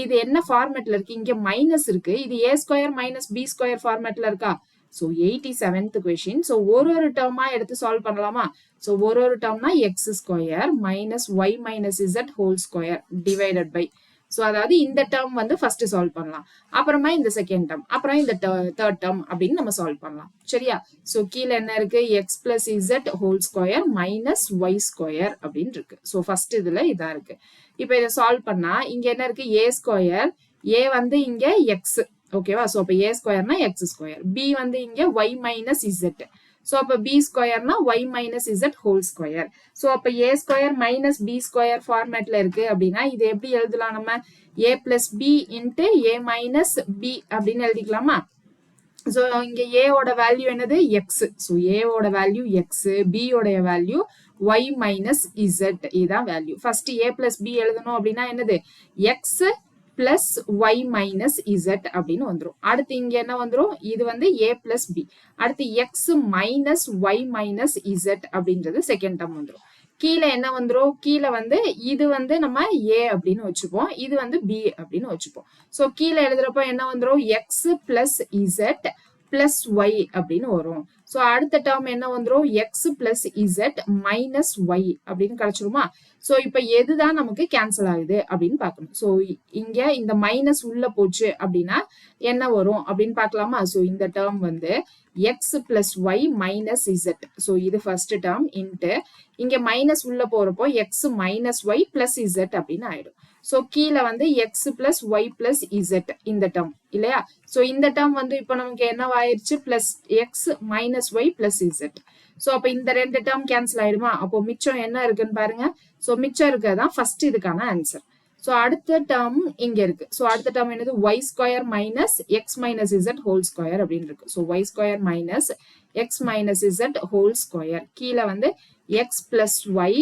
இது என்ன ஃபார்மேட்ல இருக்கு, இங்க மைனஸ் இருக்கு, இது ஏ ஸ்கொயர் மைனஸ் பி ஸ்கொயர் ஃபார்மேட்ல இருக்கா. So 87th question. ஸோ ஒரு டேர்மா எடுத்து சால்வ் பண்ணலாமா. ஸோ ஒரு டேர்ம்னா X square minus Y minus Z whole square divided by. So அதாவது இந்த டேர்ம் வந்து ஃபர்ஸ்ட் சால்வ் பண்ணலாம், அப்புறமா இந்த செகண்ட் டேர்ம், அப்புறம் இந்த தேர்ட் டேர்ம் அப்படின்னு நம்ம சால்வ் பண்ணலாம். சரியா. ஸோ கீழே என்ன இருக்கு, X plus Z whole square minus Y square அப்படின்னு இருக்கு. ஸோ ஃபர்ஸ்ட் இதுல இதா இருக்கு. இப்போ இதை சால்வ் பண்ணா இங்க என்ன இருக்கு, ஏ ஸ்கொயர், ஏ வந்து இங்க எக்ஸ், ஓகேவா. ஸோ அப்போ ஏ ஸ்கொயர்னா எக்ஸ் ஸ்கொயர், பி வந்து இங்க ஒய் மைனஸ் இசட். ஸோ அப்போ பி ஸ்கொயர்னா Y minus Z whole square. So அப்போ A square minus B square ஃபார்மேட்ல இருக்கு அப்படின்னா இது எப்படி எழுதலாம், நம்ம A plus B into A minus B அப்படின்னு எழுதிக்கலாமா. ஸோ இங்க ஏ ஓட வேல்யூ என்னது எக்ஸ். ஸோ ஏ ஓட வேல்யூ எக்ஸ், பி ஓடைய வேல்யூ ஒய் மைனஸ் இசட், இதுதான் value. First a plus b எழுதணும் அப்படின்னா என்னது x plus Y minus Z அப்படின்னு வந்துடும். அடுத்து இங்க என்ன வந்துடும், இது வந்து ஏ பிளஸ் பி, அடுத்து x minus Y minus z அப்படின்றது செகண்ட் டேர்ம் வந்துடும். கீழே என்ன வந்துடும், கீழே வந்து இது வந்து நம்ம ஏ அப்படின்னு வச்சுப்போம், இது வந்து பி அப்படின்னு வச்சுப்போம். ஸோ கீழே எழுதுறப்போ என்ன வந்துடும், X plus Z plus Y அப்படின்னு வரும். ஸோ அடுத்த டேர்ம் என்ன வந்துடும், X plus Z minus Y அப்படின்னு கிடைச்சிருமா. ஸோ இப்போ எதுதான் நமக்கு கேன்சல் ஆகுது அப்படின்னு பார்க்கணும். ஸோ இங்க இந்த மைனஸ் உள்ள போச்சு அப்படின்னா என்ன வரும் அப்படின்னு பார்க்கலாமா. ஸோ இந்த டேர்ம் வந்து X plus Y minus Z. So இது ஃபர்ஸ்ட் டேர்ம் இன்ட்டு இங்க மைனஸ் உள்ள போறப்போ x minus Y plus Z அப்படின்னு ஆயிடும். ஸோ கீழே வந்து X plus Y plus z இந்த டேர்ம் இல்லையா. ஸோ இந்த டேர்ம் வந்து இப்போ நமக்கு என்னவாயிருச்சு, plus X minus Y plus Z. So அப்போ இந்த ரெண்டு டேர்ம் கேன்சல் ஆயிடுமா. அப்போ மிச்சம் என்ன இருக்குன்னு பாருங்க. ஸோ மிச்சம் இருக்கிறதான் ஃபர்ஸ்ட் இதுக்கான ஆன்சர். ஸோ அடுத்த டேர்ம் இங்க இருக்கு. ஸோ அடுத்த டேர்ம் என்னது, Y square minus X minus Z whole square அப்படின்னு இருக்கு. So Y square minus X minus Z whole square, கீழே வந்து X plus Y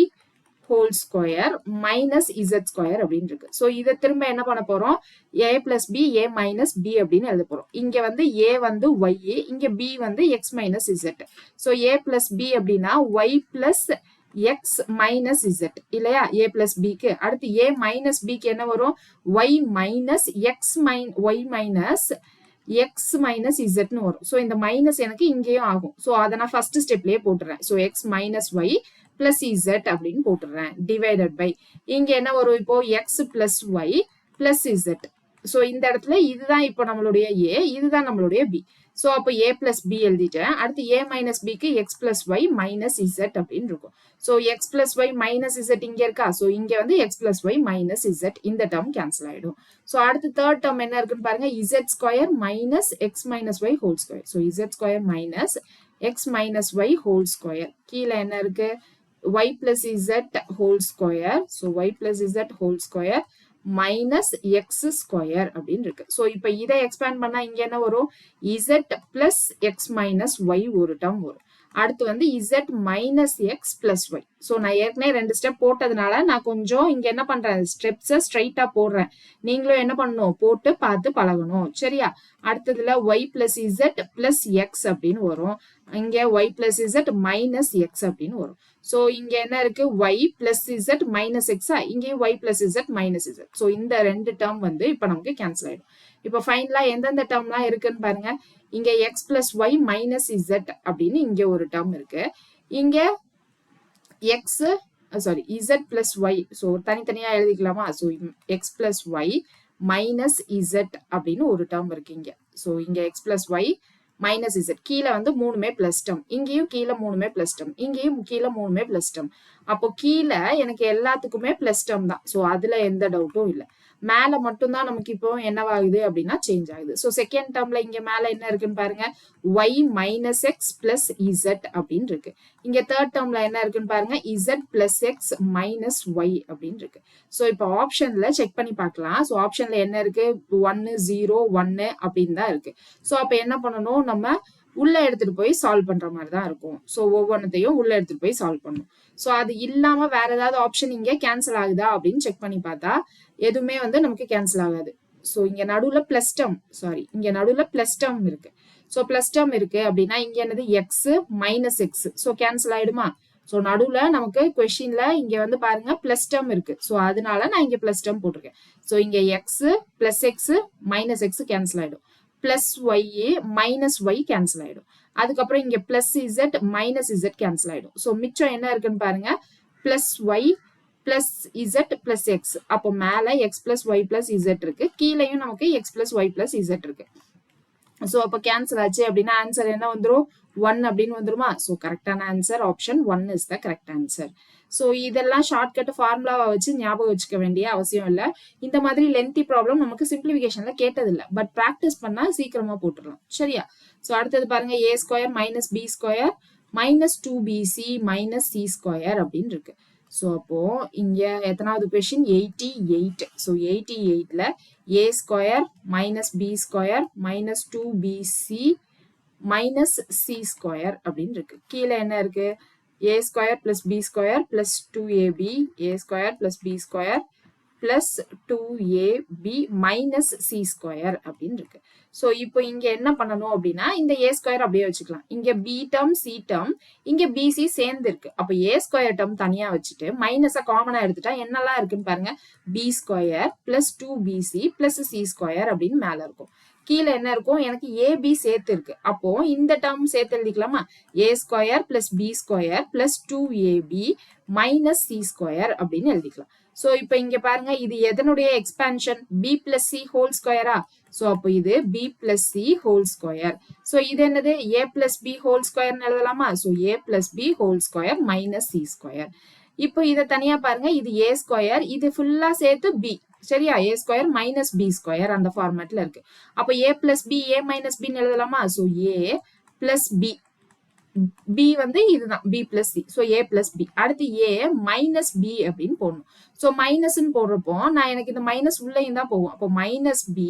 whole square minus Z square அப்படின்னு இருக்கு. ஸோ இதை திரும்ப என்ன பண்ண போறோம், A plus B A minus B அப்படின்னு எழுத போறோம். இங்க வந்து ஏ வந்து ஒய், இங்க பி வந்து எக்ஸ் மைனஸ் இசட். ஸோ ஏ பிளஸ் பி அப்படின்னா Y plus X minus Z இல்லையா, ஏ பிளஸ் பிக்கு. அடுத்து ஏ மைனஸ் பிக்கு என்ன வரும், y minus x y minus X minus இசட்னு வரும். ஸோ இந்த மைனஸ் எனக்கு இங்கேயும் ஆகும். ஸோ அதை நான் ஃபர்ஸ்ட் ஸ்டெப்லயே போட்டுறேன். So X minus Y plus Z அப்படின்னு போட்டுறேன் டிவைடட் பை. இங்க என்ன வரும், இப்போ X plus Y plus Z. So இந்த இடத்துல இதுதான் இப்போ நம்மளுடைய ஏ, இதுதான் நம்மளுடைய பி. ஸோ அப்போ ஏ பிளஸ் பி எழுதிட்டேன். அடுத்து ஏ மைனஸ் பிக்கு X plus Y minus Z அப்படின்னு இருக்கும். So X plus Y minus Z இங்க இருக்கா. ஸோ இங்க வந்து X plus Y minus Z, இந்த டேர்ம் கேன்சல் ஆயிடும். ஸோ அடுத்து தேர்ட் டேர்ம் என்ன இருக்குன்னு பாருங்க, Z square minus X minus Y whole square. So Z square minus X minus Y whole square, கீழே என்ன இருக்கு, y plus z whole square. So y plus z whole square minus x square அப்படின்னு இருக்கு. So இப்போ இதை எக்ஸ்பேண்ட் பண்ணா இங்க என்ன வரும், z plus x minus y ஒரு டேர்ம் வரும். அடுத்து வந்து z minus x plus y. So நான் ஏற்கனவே 2 ஸ்டெப் போட்டதுனால நான் கொஞ்சம் இங்க என்ன பண்றேன், ஸ்டெப்ஸை ஸ்ட்ரைட்டா போடுறேன். நீங்களும் என்ன பண்ணணும், போட்டு பார்த்து பழகணும். சரியா. அடுத்ததுல y plus z plus x அப்படின்னு வரும். இங்க y plus z minus x அப்படின்னு வரும். ஸோ இங்க என்ன இருக்கு, y plus z minus x, இங்கேயும் y plus z minus z. So இந்த 2 டேர்ம் வந்து இப்போ நமக்கு கேன்சல் ஆயிடும். இப்போ ஃபைனலா எந்தெந்த டேர்ம்லாம் இருக்குன்னு பாருங்க. இங்க x plus y minus z அப்படின்னு இங்க ஒரு டேர்ம் இருக்கு. இங்க z plus y. ஸோ தனித்தனியா எழுதிக்கலாமா. So x plus y minus Z அப்படின்னு ஒரு டேர்ம் இருக்கு இங்க. ஸோ இங்க X plus Y minus z, கீழே வந்து மூணுமே பிளஸ் டேர்ம், இங்கேயும் கீழே மூணுமே பிளஸ் டேர்ம், இங்கேயும் கீழே மூணுமே பிளஸ் டேர்ம். அப்போ கீழே எனக்கு எல்லாத்துக்குமே பிளஸ் டேர்ம் தான். ஸோ அதுல எந்த டவுட்டும் இல்லை. மேல மட்டும்தான் நமக்கு இப்போ என்னவாகுது அப்படின்னா சேஞ்ச் ஆகுது. ஸோ செகண்ட் டேர்ம்ல இங்க மேல என்ன இருக்குன்னு பாருங்க, Y minus X plus Z அப்படின்னு இருக்கு. இங்க தேர்ட் டேர்ம்ல என்ன இருக்குன்னு பாருங்க, Z plus X minus Y அப்படின்னு இருக்கு. ஸோ இப்போ ஆப்ஷன்ல செக் பண்ணி பார்க்கலாம். ஸோ ஆப்ஷன்ல என்ன இருக்கு, 1 0 1 அப்படின்னு தான் இருக்கு. ஸோ அப்ப என்ன பண்ணணும், நம்ம உள்ள எடுத்துட்டு போய் சால்வ் பண்ற மாதிரி தான் இருக்கும். ஸோ ஒவ்வொன்றத்தையும் உள்ள எடுத்துட்டு போய் சால்வ் பண்ணணும். ஸோ அது இல்லாம வேற ஏதாவது ஆப்ஷன் இங்க கேன்சல் ஆகுதா அப்படின்னு செக் பண்ணி பார்த்தா எதுவுமே வந்து நமக்கு கேன்சல் ஆகாது. ஸோ இங்க நடுவுல பிளஸ் டேர்ம், சாரி இங்க நடுவுல பிளஸ் டேர்ம் இருக்கு. ஸோ பிளஸ் டேர்ம் இருக்கு அப்படின்னா இங்க என்னது X minus X, so cancel ஆயிடுமா. ஸோ நடுவுல நமக்கு கொஸ்டின்ல இங்க வந்து பாருங்க பிளஸ் டேர்ம் இருக்கு. ஸோ அதனால நான் இங்க பிளஸ் டேர்ம் போட்டிருக்கேன். ஸோ இங்க X plus X minus x cancel ஆயிடும், plus Y minus y cancel ஆயிடும். அதுக்கப்புறம் இங்க plus Z minus z cancel ஆயிடும். ஸோ மிச்சம் என்ன இருக்குன்னு பாருங்க, plus Y plus Z plus x. அப்போ மேல x plus Y plus z இருக்கு, கீழேயும் நமக்கு x plus Y plus z இருக்கு. ஸோ அப்போ கேன்சல் ஆச்சு அப்படின்னா ஆன்சர் என்ன வந்துடும், 1 அப்படின்னு வந்துருமா. ஸோ கரெக்டான answer option 1 is the correct answer. So இதெல்லாம் ஷார்ட்கட் ஃபார்முலாவை வச்சு ஞாபகம் வச்சுக்க வேண்டிய அவசியம் இல்லை. இந்த மாதிரி லென்த்தி ப்ராப்ளம் நமக்கு சிம்பிளிஃபிகேஷன்ல கேட்டதில்லை, பட் ப்ராக்டிஸ் பண்ணா சீக்கிரமா போட்டுடலாம். சரியா. ஸோ அடுத்தது பாருங்க, a square minus B square minus 2bc minus c square அப்படின்னு இருக்கு. ஸோ அப்போ இங்க எத்தனாவது கொஸ்டின், 88. ஸோ 88ல a square minus B square minus 2bc minus c square அப்படின்னு இருக்கு. கீழே என்ன இருக்கு, ஏ square plus B square plus 2ab, a square plus B square plus 2ab minus c square அப்படின்னு இருக்கு. ஸோ இப்போ இங்க என்ன பண்ணணும் அப்படின்னா இந்த ஏ ஸ்கொயர் அப்படியே வச்சுக்கலாம். இங்க பி டேர்ம் சி டேர்ம் இங்க பிசி சேர்ந்து இருக்கு. அப்போ ஏ ஸ்கொயர் டேர்ம் தனியா வச்சுட்டு மைனஸை காமனா எடுத்துட்டா என்னெல்லாம் இருக்குன்னு பாருங்க, B square plus 2bc plus C square அப்படின்னு மேல இருக்கும். கீழே என்ன இருக்கும், எனக்கு ஏபி சேர்த்து இருக்கு. அப்போ இந்த டேர்ம் சேர்த்து எழுதிக்கலாமா, a square plus B square plus 2ab minus c square அப்படின்னு எழுதிக்கலாம். ஸோ இப்போ இங்க பாருங்க, இது எதனுடைய expansion, b plus c whole ஸ்கொயரா. ஸோ அப்போ இது b plus c whole square. So இது என்னது, ஏ பிளஸ் பி ஹோல் ஸ்கொயர்னு எழுதலாமா. ஸோ ஏ plus B whole square minus c square. இப்போ இதை தனியா பாருங்க, இது ஏ ஸ்கொயர், இது ஃபுல்லா சேர்த்து பி. சரியா, ஏ ஸ்கொயர் மைனஸ் பி ஸ்கொயர் அந்த ஃபார்மேட்ல இருக்கு. அப்போ A plus B A minus பின்னு எழுதலாமா. ஸோ ஏ பிளஸ் பி, பி வந்து இதுதான் பி பிளஸ் சி. ஸோ ஏ பிளஸ் பி. அடுத்து ஏ மைனஸ் பி அப்படின்னு போடணும். ஸோ மைனஸ்ன்னு போடுறப்போ நான் எனக்கு இந்த மைனஸ் உள்ளேயும் தான் போகும். அப்போ மைனஸ் பி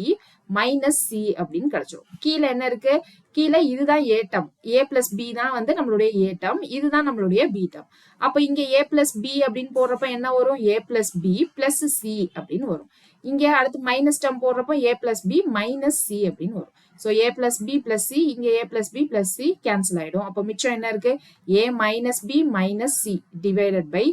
மைனஸ் சி அப்படின்னு கிடைச்சிடும். கீழே என்ன இருக்கு, கீழே இதுதான் ஏ டேர்ம், ஏ பிளஸ் பி தான் வந்து நம்மளுடைய ஏ டேர்ம், இதுதான் நம்மளுடைய பி டேர்ம். அப்போ இங்க ஏ பிளஸ் பி அப்படின்னு போடுறப்ப என்ன வரும், a plus B plus C அப்படின்னு வரும். இங்க அடுத்து மைனஸ் டேர்ம் போடுறப்போ a plus b minus c அப்படின்னு வரும். ஸோ ஏ பிளஸ் பி பிளஸ் சி, இங்க ஏ plus B plus c cancel ஆயிடும். அப்போ மிச்சம் என்ன இருக்கு, a minus b minus c divided by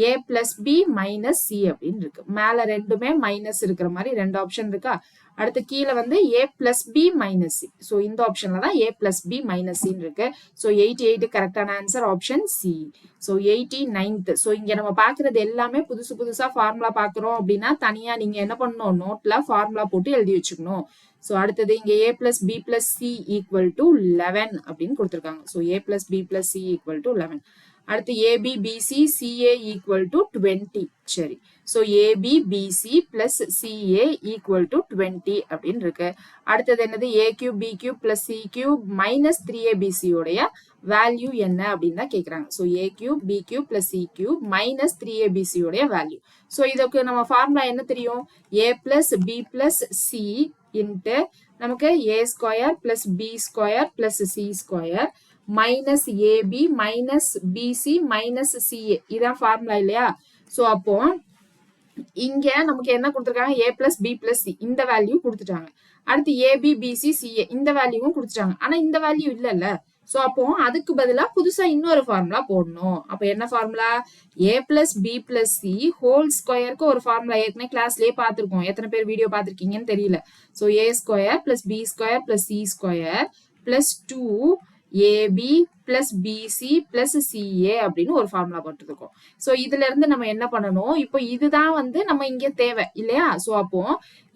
a plus b minus c அப்படின்னு இருக்கு. மேல ரெண்டுமே மைனஸ் இருக்கிற மாதிரி ரெண்டு ஆப்ஷன் இருக்கா. அடுத்து கீழே வந்து a plus b minus c. So இந்த ஆப்ஷன்ல தான் ஏ பிளஸ் பி மைனஸ் சின்னு இருக்கு. ஸோ 88 கரெக்டான answer option c. So 89th. So இங்க நம்ம பாக்குறது எல்லாமே புதுசு புதுசா ஃபார்முலா பாக்குறோம் அப்படின்னா தனியா நீங்க என்ன பண்ணணும், நோட்ல ஃபார்முலா போட்டு எழுதி வச்சுக்கணும். ஸோ அடுத்தது இங்க ஏ plus B plus C equal to 11 அப்படின்னு கொடுத்துருக்காங்க. So A plus B plus C equal to 11. அடுத்து ab bc ca equal to 20. சரி, so ab bc plus ca equal to 20 அப்படின்னு இருக்கு. அடுத்தது என்னது, a cube b cube plus C cube minus 3abc உடைய வேல்யூ என்ன அப்படின்னு தான் கேட்குறாங்க. ஸோ ஏ cube b cube plus C cube minus 3abc உடைய வேல்யூ. ஸோ இதுக்கு நம்ம ஃபார்முலா என்ன தெரியும், a plus B plus C into நமக்கு a square plus B square plus C square minus AB minus PC minus ca. இதான் ஃபார்முலா இல்லையா. ஸோ அப்போ இங்க நமக்கு என்ன கொடுத்துருக்காங்க, a plus B plus c இந்த வேல்யூ கொடுத்துட்டாங்க. அடுத்து ஏபி பிசி சிஏ இந்த வேல்யூவும் கொடுத்துட்டாங்க. ஆனா இந்த வேல்யூ இல்லைல்ல. ஸோ அப்போ அதுக்கு பதிலாக புதுசா இன்னொரு ஃபார்முலா போடணும். அப்போ என்ன formula, a plus B plus c whole ஸ்கொயருக்கு ஒரு ஃபார்முலா ஏற்கனவே கிளாஸ்லயே பார்த்துருக்கோம். எத்தனை பேர் வீடியோ பார்த்துருக்கீங்கன்னு தெரியல. ஸோ ஏ square plus B square plus C square plus 2 AB plus BC plus CA அப்படின்னு ஒரு ஃபார்முலா போட்டுருக்கோம். ஸோ இதுல இருந்து நம்ம என்ன பண்ணணும், இப்போ இதுதான் வந்து நம்ம இங்க தேவை இல்லையா? ஸோ அப்போ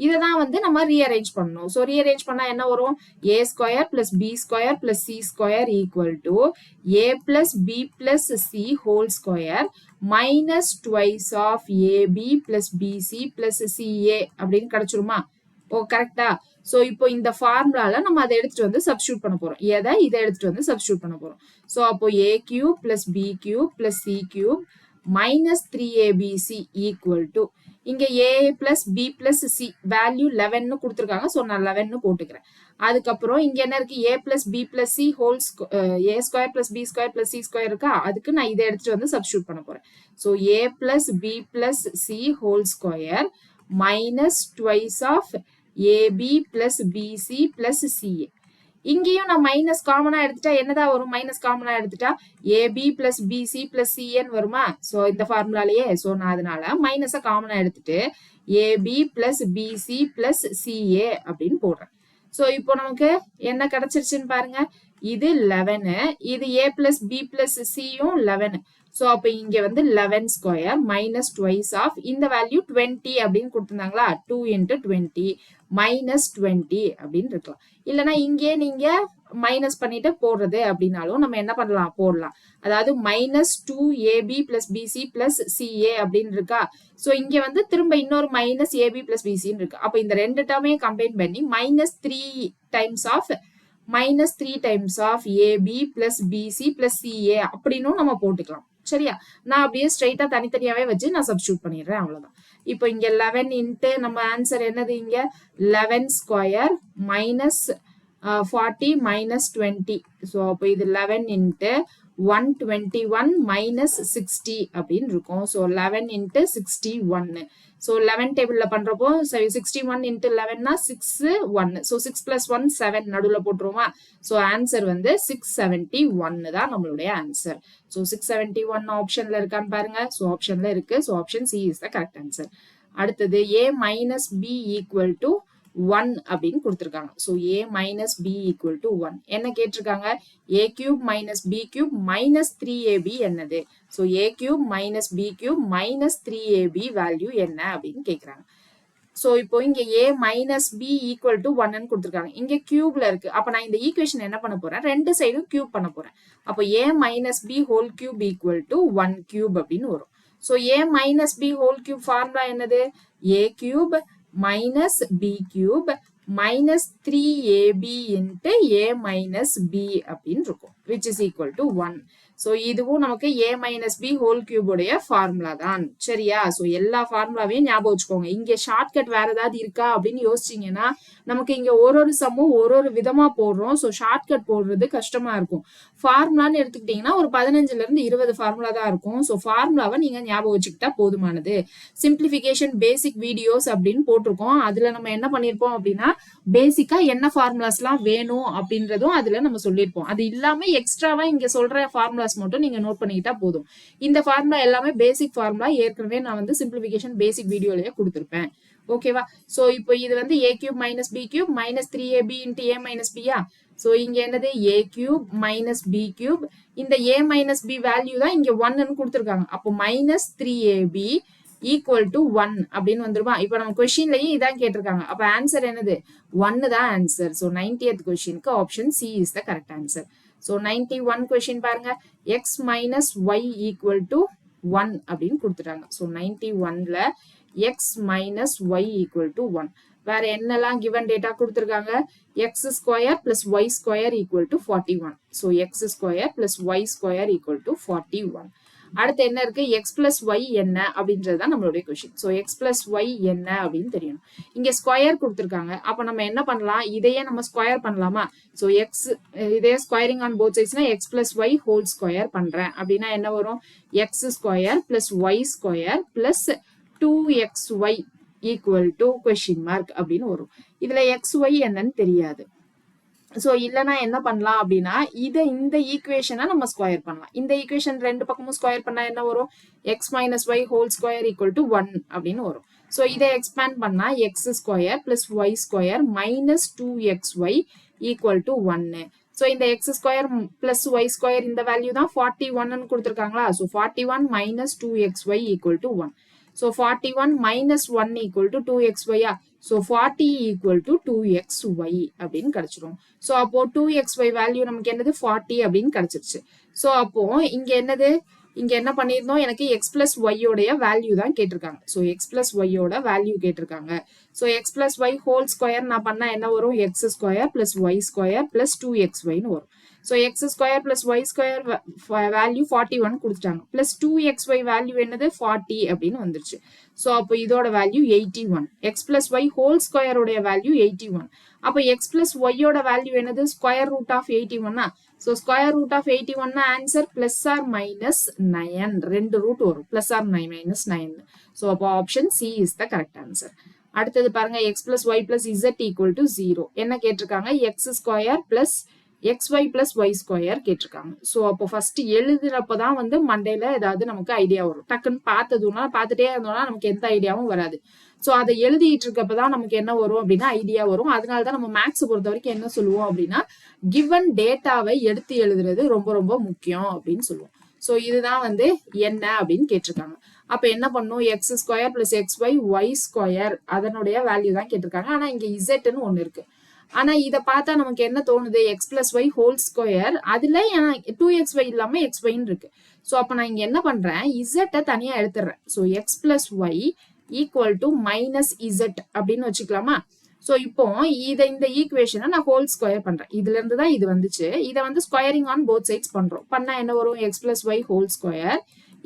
இதை தான் வந்து நம்ம ரீஅரேஞ்ச் பண்ணணும். ஸோ ரீஅரேஞ்ச் பண்ணா என்ன வரும், A square plus B square plus C square equal to A plus B plus C whole square minus twice of AB plus BC plus CA அப்படின்னு கிடைச்சிருமா? ஓ கரெக்டா? ஸோ இப்போ இந்த ஃபார்முலால நம்ம அதை எடுத்துட்டு வந்து சப்ஸ்டியூட் பண்ண போறோம். இதை எடுத்துட்டு வந்து சப்ஸ்டியூட் பண்ண போறோம். ஸோ அப்போ A cube plus B cube plus C cube minus 3ABC equal to இங்க A plus B plus C value 11 கொடுத்துருக்காங்க. ஸோ நான் 11 போட்டுக்கிறேன். அதுக்கப்புறம் இங்க என்ன இருக்கு, A plus B plus C whole A square plus B square plus C square இருக்கா, அதுக்கு நான் இதை எடுத்துட்டு வந்து சப்ஸ்டியூட் பண்ண போறேன். So A plus B plus C whole square minus twice of AB plus BC plus CA. இங்கேயும் நான் மைனஸ் காமனா எடுத்துட்டா என்னதான் வரும், மைனஸ் காமனா எடுத்துட்டா AB plus BC plus CN வருமா? ஸோ இந்த ஃபார்முலாலேயே ஸோ நான் அதனால மைனஸை காமனா எடுத்துட்டு AB plus BC plus CA அப்படின்னு போடுறேன். ஸோ இப்போ நமக்கு என்ன கிடைச்சிருச்சுன்னு பாருங்க, இது 11, இது A plus B plus Cயும் 11. So அப்போ இங்க வந்து 11 ஸ்கொயர் மைனஸ் ட்வைஸ் ஆஃப் இந்த வேல்யூ 20 அப்படின்னு கொடுத்துருந்தாங்களா, 2 into 20 மைனஸ் 20 அப்படின்னு இருக்கலாம். இல்லைன்னா இங்கே நீங்க மைனஸ் பண்ணிட்டு போடுறது அப்படின்னாலும் நம்ம என்ன பண்ணலாம், போடலாம். அதாவது minus 2AB plus PC plus CA அப்படின்னு இருக்கா. ஸோ இங்க வந்து திரும்ப இன்னொரு மைனஸ் ஏபி பிளஸ் பிசின்னு இருக்கு. அப்போ இந்த ரெண்டு டேர்மையும் கம்பைன் பண்ணி minus 3 times of AB plus PC plus CA அப்படின்னு நம்ம போட்டுக்கலாம். சரியா? நான் அப்படியே ஸ்ட்ரைட்டா தனித்தனியாவே வச்சு நான் சப்ஸ்டியூட் பண்ணிடுறேன், அவ்வளவுதான். இப்போ இங்க 11 இன்ட்டு நம்ம ஆன்சர் என்னது, இங்க 11 ஸ்கொயர் மைனஸ் 40 மைனஸ் 20. ஸோ அப்போ இது 11 இன்ட்டு 121 மைனஸ் 60 அப்படின்னு இருக்கும். So 11 into 61. ஸோ 11 டேபிளில் பண்ணுறப்போ 61 இன்ட்டு 11னா 6 1. ஸோ 6 + 1 7 நடுவில் போட்டுருவோமா. ஸோ ஆன்சர் வந்து 671 தான் நம்மளுடைய ஆன்சர். ஸோ 671 ஆப்ஷனில் இருக்கான்னு பாருங்க. ஸோ ஆப்ஷனில் இருக்கு. So option c is the correct answer. அடுத்தது A minus B equal to 1 அப்படின்னு கொடுத்துருக்காங்க. So A minus B equal to 1 என்ன கேட்டிருக்காங்க, A cube minus B cube minus 3AB என்னது. So A cube minus B cube minus 3AB value என்ன அப்படின்னு கேட்குறாங்க. ஸோ இப்போ இங்க A minus B equal to 1 கொடுத்துருக்காங்க. இங்க கியூப்ல இருக்கு. அப்போ நான் இந்த ஈக்குவேஷன் என்ன பண்ண போறேன், ரெண்டு சைடும் கியூப் பண்ண போறேன். அப்போ A minus B whole cube equal to 1 cube அப்படின்னு வரும். So A minus B whole cube formula என்னது, A cube minus B cube minus 3AB into A minus B அப்படின்னு இருக்கும், which is equal to 1. So இதுவும் நமக்கு A minus B whole cube உடைய ஃபார்முலா தான். சரியா? ஸோ எல்லா ஃபார்முலாவையும் ஞாபகம் வச்சுக்கோங்க. இங்கே ஷார்ட்கட் வேற ஏதாவது இருக்கா அப்படின்னு யோசிச்சிங்கன்னா நமக்கு இங்கே ஒரு சம்மும் ஒரு விதமா போடுறோம். ஸோ ஷார்ட்கட் போடுறது கஷ்டமா இருக்கும். ஃபார்முலான்னு எடுத்துக்கிட்டிங்கன்னா ஒரு 15 to 20 ஃபார்முலா தான் இருக்கும். ஸோ ஃபார்முலாவை நீங்கள் ஞாபகம் வச்சுக்கிட்டா போதுமானது. சிம்பிளிஃபிகேஷன் பேசிக் வீடியோஸ் அப்படின்னு போட்டிருக்கோம். அதில் நம்ம என்ன பண்ணியிருப்போம் அப்படின்னா பேசிக்கா என்ன ஃபார்முலாஸ்லாம் வேணும் அப்படின்றதும் அதில் நம்ம சொல்லியிருப்போம். அது இல்லாமல் எக்ஸ்ட்ராவா இங்கே சொல்ற ஃபார்முலாஸ் மட்டும் நீங்க நோட் பண்ணிக்கிட்டா போதும். இந்த ஃபார்முலா எல்லாமே பேசிக் ஃபார்முலா, ஏற்கனவே நான் வந்து சிம்பிளிஃபிகேஷன் பேசிக் வீடியோலயே கொடுத்துருப்பேன். ஓகேவா? சோ இப்போ இது வந்து A cube minus B cube minus 3AB into A minus பியா. ஸோ இங்க என்னது A cube minus B cube, இந்த A மைனஸ் B வேல்யூ தான் இங்க 1ன்னு கொடுத்துருக்காங்க. அப்போ மைனஸ் 3AB ஈக்குவல் டு 1 அப்படின்னு வந்துருமா. இப்போ நம்ம கொஸ்டின்லயும் இதான் கேட்டிருக்காங்க. அப்ப ஆன்சர் என்னது, 1 தான் ஆன்சர். ஸோ 90th கொஸ்டினுக்கு option c is the correct answer. So 91 question பாருங்க, X minus y equal to 1 அப்படின்னு கொடுத்துட்டாங்க. ஸோ 91ல x minus y equal to 1. வேற என்னெல்லாம் கிவன் டேட்டா கொடுத்துருக்காங்க, x square plus y square equal to 41. So x square plus y square equal to 41. அடுத்து என்ன இருக்கு, எக்ஸ் பிளஸ் ஒய் என்ன அப்படின்றது தான் நம்மளுடைய question. So X plus y என்ன அப்படின்னு தெரியணும். இங்க ஸ்கொயர் கொடுத்துருக்காங்க. அப்போ நம்ம என்ன பண்ணலாம், இதையே நம்ம ஸ்கொயர் பண்ணலாமா. ஸோ எக்ஸ் இதே ஸ்கொயரிங் ஆன் போத் சைட்ஸ்னா x plus Y whole square பண்றேன் அப்படின்னா என்ன வரும், x square plus y square plus 2xy equal to question mark அப்படின்னு வரும். இதுல எக்ஸ் ஒய் என்னன்னு தெரியாது. ஸோ இல்லைன்னா என்ன பண்ணலாம் அப்படின்னா இந்த ஈக்குவேஷனை நம்ம ஸ்கொயர் பண்ணலாம். இந்த ஈக்குவேஷன் ரெண்டு பக்கமும் ஸ்கொயர் பண்ணா என்ன வரும், x minus Y whole square equal to 1 அப்படின்னு வரும். ஸோ இதை எக்ஸ்பேண்ட் பண்ணா x square plus y square minus 2xy equal to 1. So இந்த x square plus y square இந்த வேல்யூ தான் 41 கொடுத்துருக்காங்களா. So 41 minus 2xy equal to 1. So 41 minus 1 equal to 2xy. So 40 equal to 2xy அப்படின்னு கிடைச்சிரும். ஸோ அப்போ 2xy வேல்யூ நமக்கு என்னது 40 அப்படின்னு கிடைச்சிருச்சு. ஸோ அப்போ இங்க என்னது, இங்க என்ன பண்ணிருந்தோம், எனக்கு எக்ஸ் பிளஸ் ஒய்யோடைய வேல்யூ தான் கேட்டிருக்காங்க. ஸோ எக்ஸ் பிளஸ் ஒய்யோட வேல்யூ கேட்டிருக்காங்க. So X plus Y whole square நான் பண்ணா என்ன வரும், x square plus y square plus 2xyன்னு வரும். So x square plus y square value 41 கொடுத்துட்டாங்க. பிளஸ் 2xy வேல்யூ என்னது 40 அப்படின்னு வந்துருச்சு. ஸோ அப்போ இதோட value 81. X plus Y whole ஸ்கொயரோடைய வேல்யூ 81. அப்போ எக்ஸ் பிளஸ் ஒய்யோட வேல்யூ என்னது square root of 81. So square root of 81 answer plus or minus 9. 2 root வரும், பிளஸ் ஆர் மைனஸ் 9. ஸோ அப்போ option c is the correct answer. அடுத்தது பாருங்க, x plus Y plus z equal to 0 என்ன கேட்டிருக்காங்க, x square plus xy plus y square கேட்டிருக்காங்க. ஸோ அப்போ ஃபர்ஸ்ட் எழுதுறப்பதான் வந்து மண்டேல ஏதாவது நமக்கு ஐடியா வரும். டக்குன்னு பார்த்துட்டே இருந்தோம்னா நமக்கு எந்த ஐடியாவும் வராது. ஸோ அதை எழுதிட்டு இருக்கப்பதான் நமக்கு என்ன வரும் அப்படின்னா ஐடியா வரும். அதனாலதான் நம்ம மேக்ஸ் பொறுத்த வரைக்கும் என்ன சொல்லுவோம் அப்படின்னா, கிவன் டேட்டாவை எடுத்து எழுதுறது ரொம்ப ரொம்ப முக்கியம் அப்படின்னு சொல்லுவோம். ஸோ இதுதான் வந்து என்ன அப்படின்னு கேட்டிருக்காங்க. அப்ப என்ன பண்ணும், x square plus XY y square அதனுடைய வேல்யூ தான் கேட்டிருக்காங்க. ஆனா இங்க இசட்னு ஒண்ணு இருக்கு. ஆனா இத பார்த்தா நமக்கு என்ன தோணுது, x plus Y whole square அதுல 2xy இல்லாம xyன்னு இருக்கு. சோ அப்ப நான் இங்க என்ன பண்றேன், இசட்டை தனியா எடுத்துடுறேன். So x plus y equal to minus Z அப்படின்னு வச்சுக்கலாமா. சோ இப்போ இந்த ஈக்குவேஷனை நான் ஹோல் ஸ்கொயர் பண்றேன். இதுல இருந்து தான் இது வந்துச்சு. இதை வந்து ஸ்கொயரிங் ஆன் போத் சைட்ஸ் பண்றோம். பண்ணா என்ன வரும், x plus Y whole square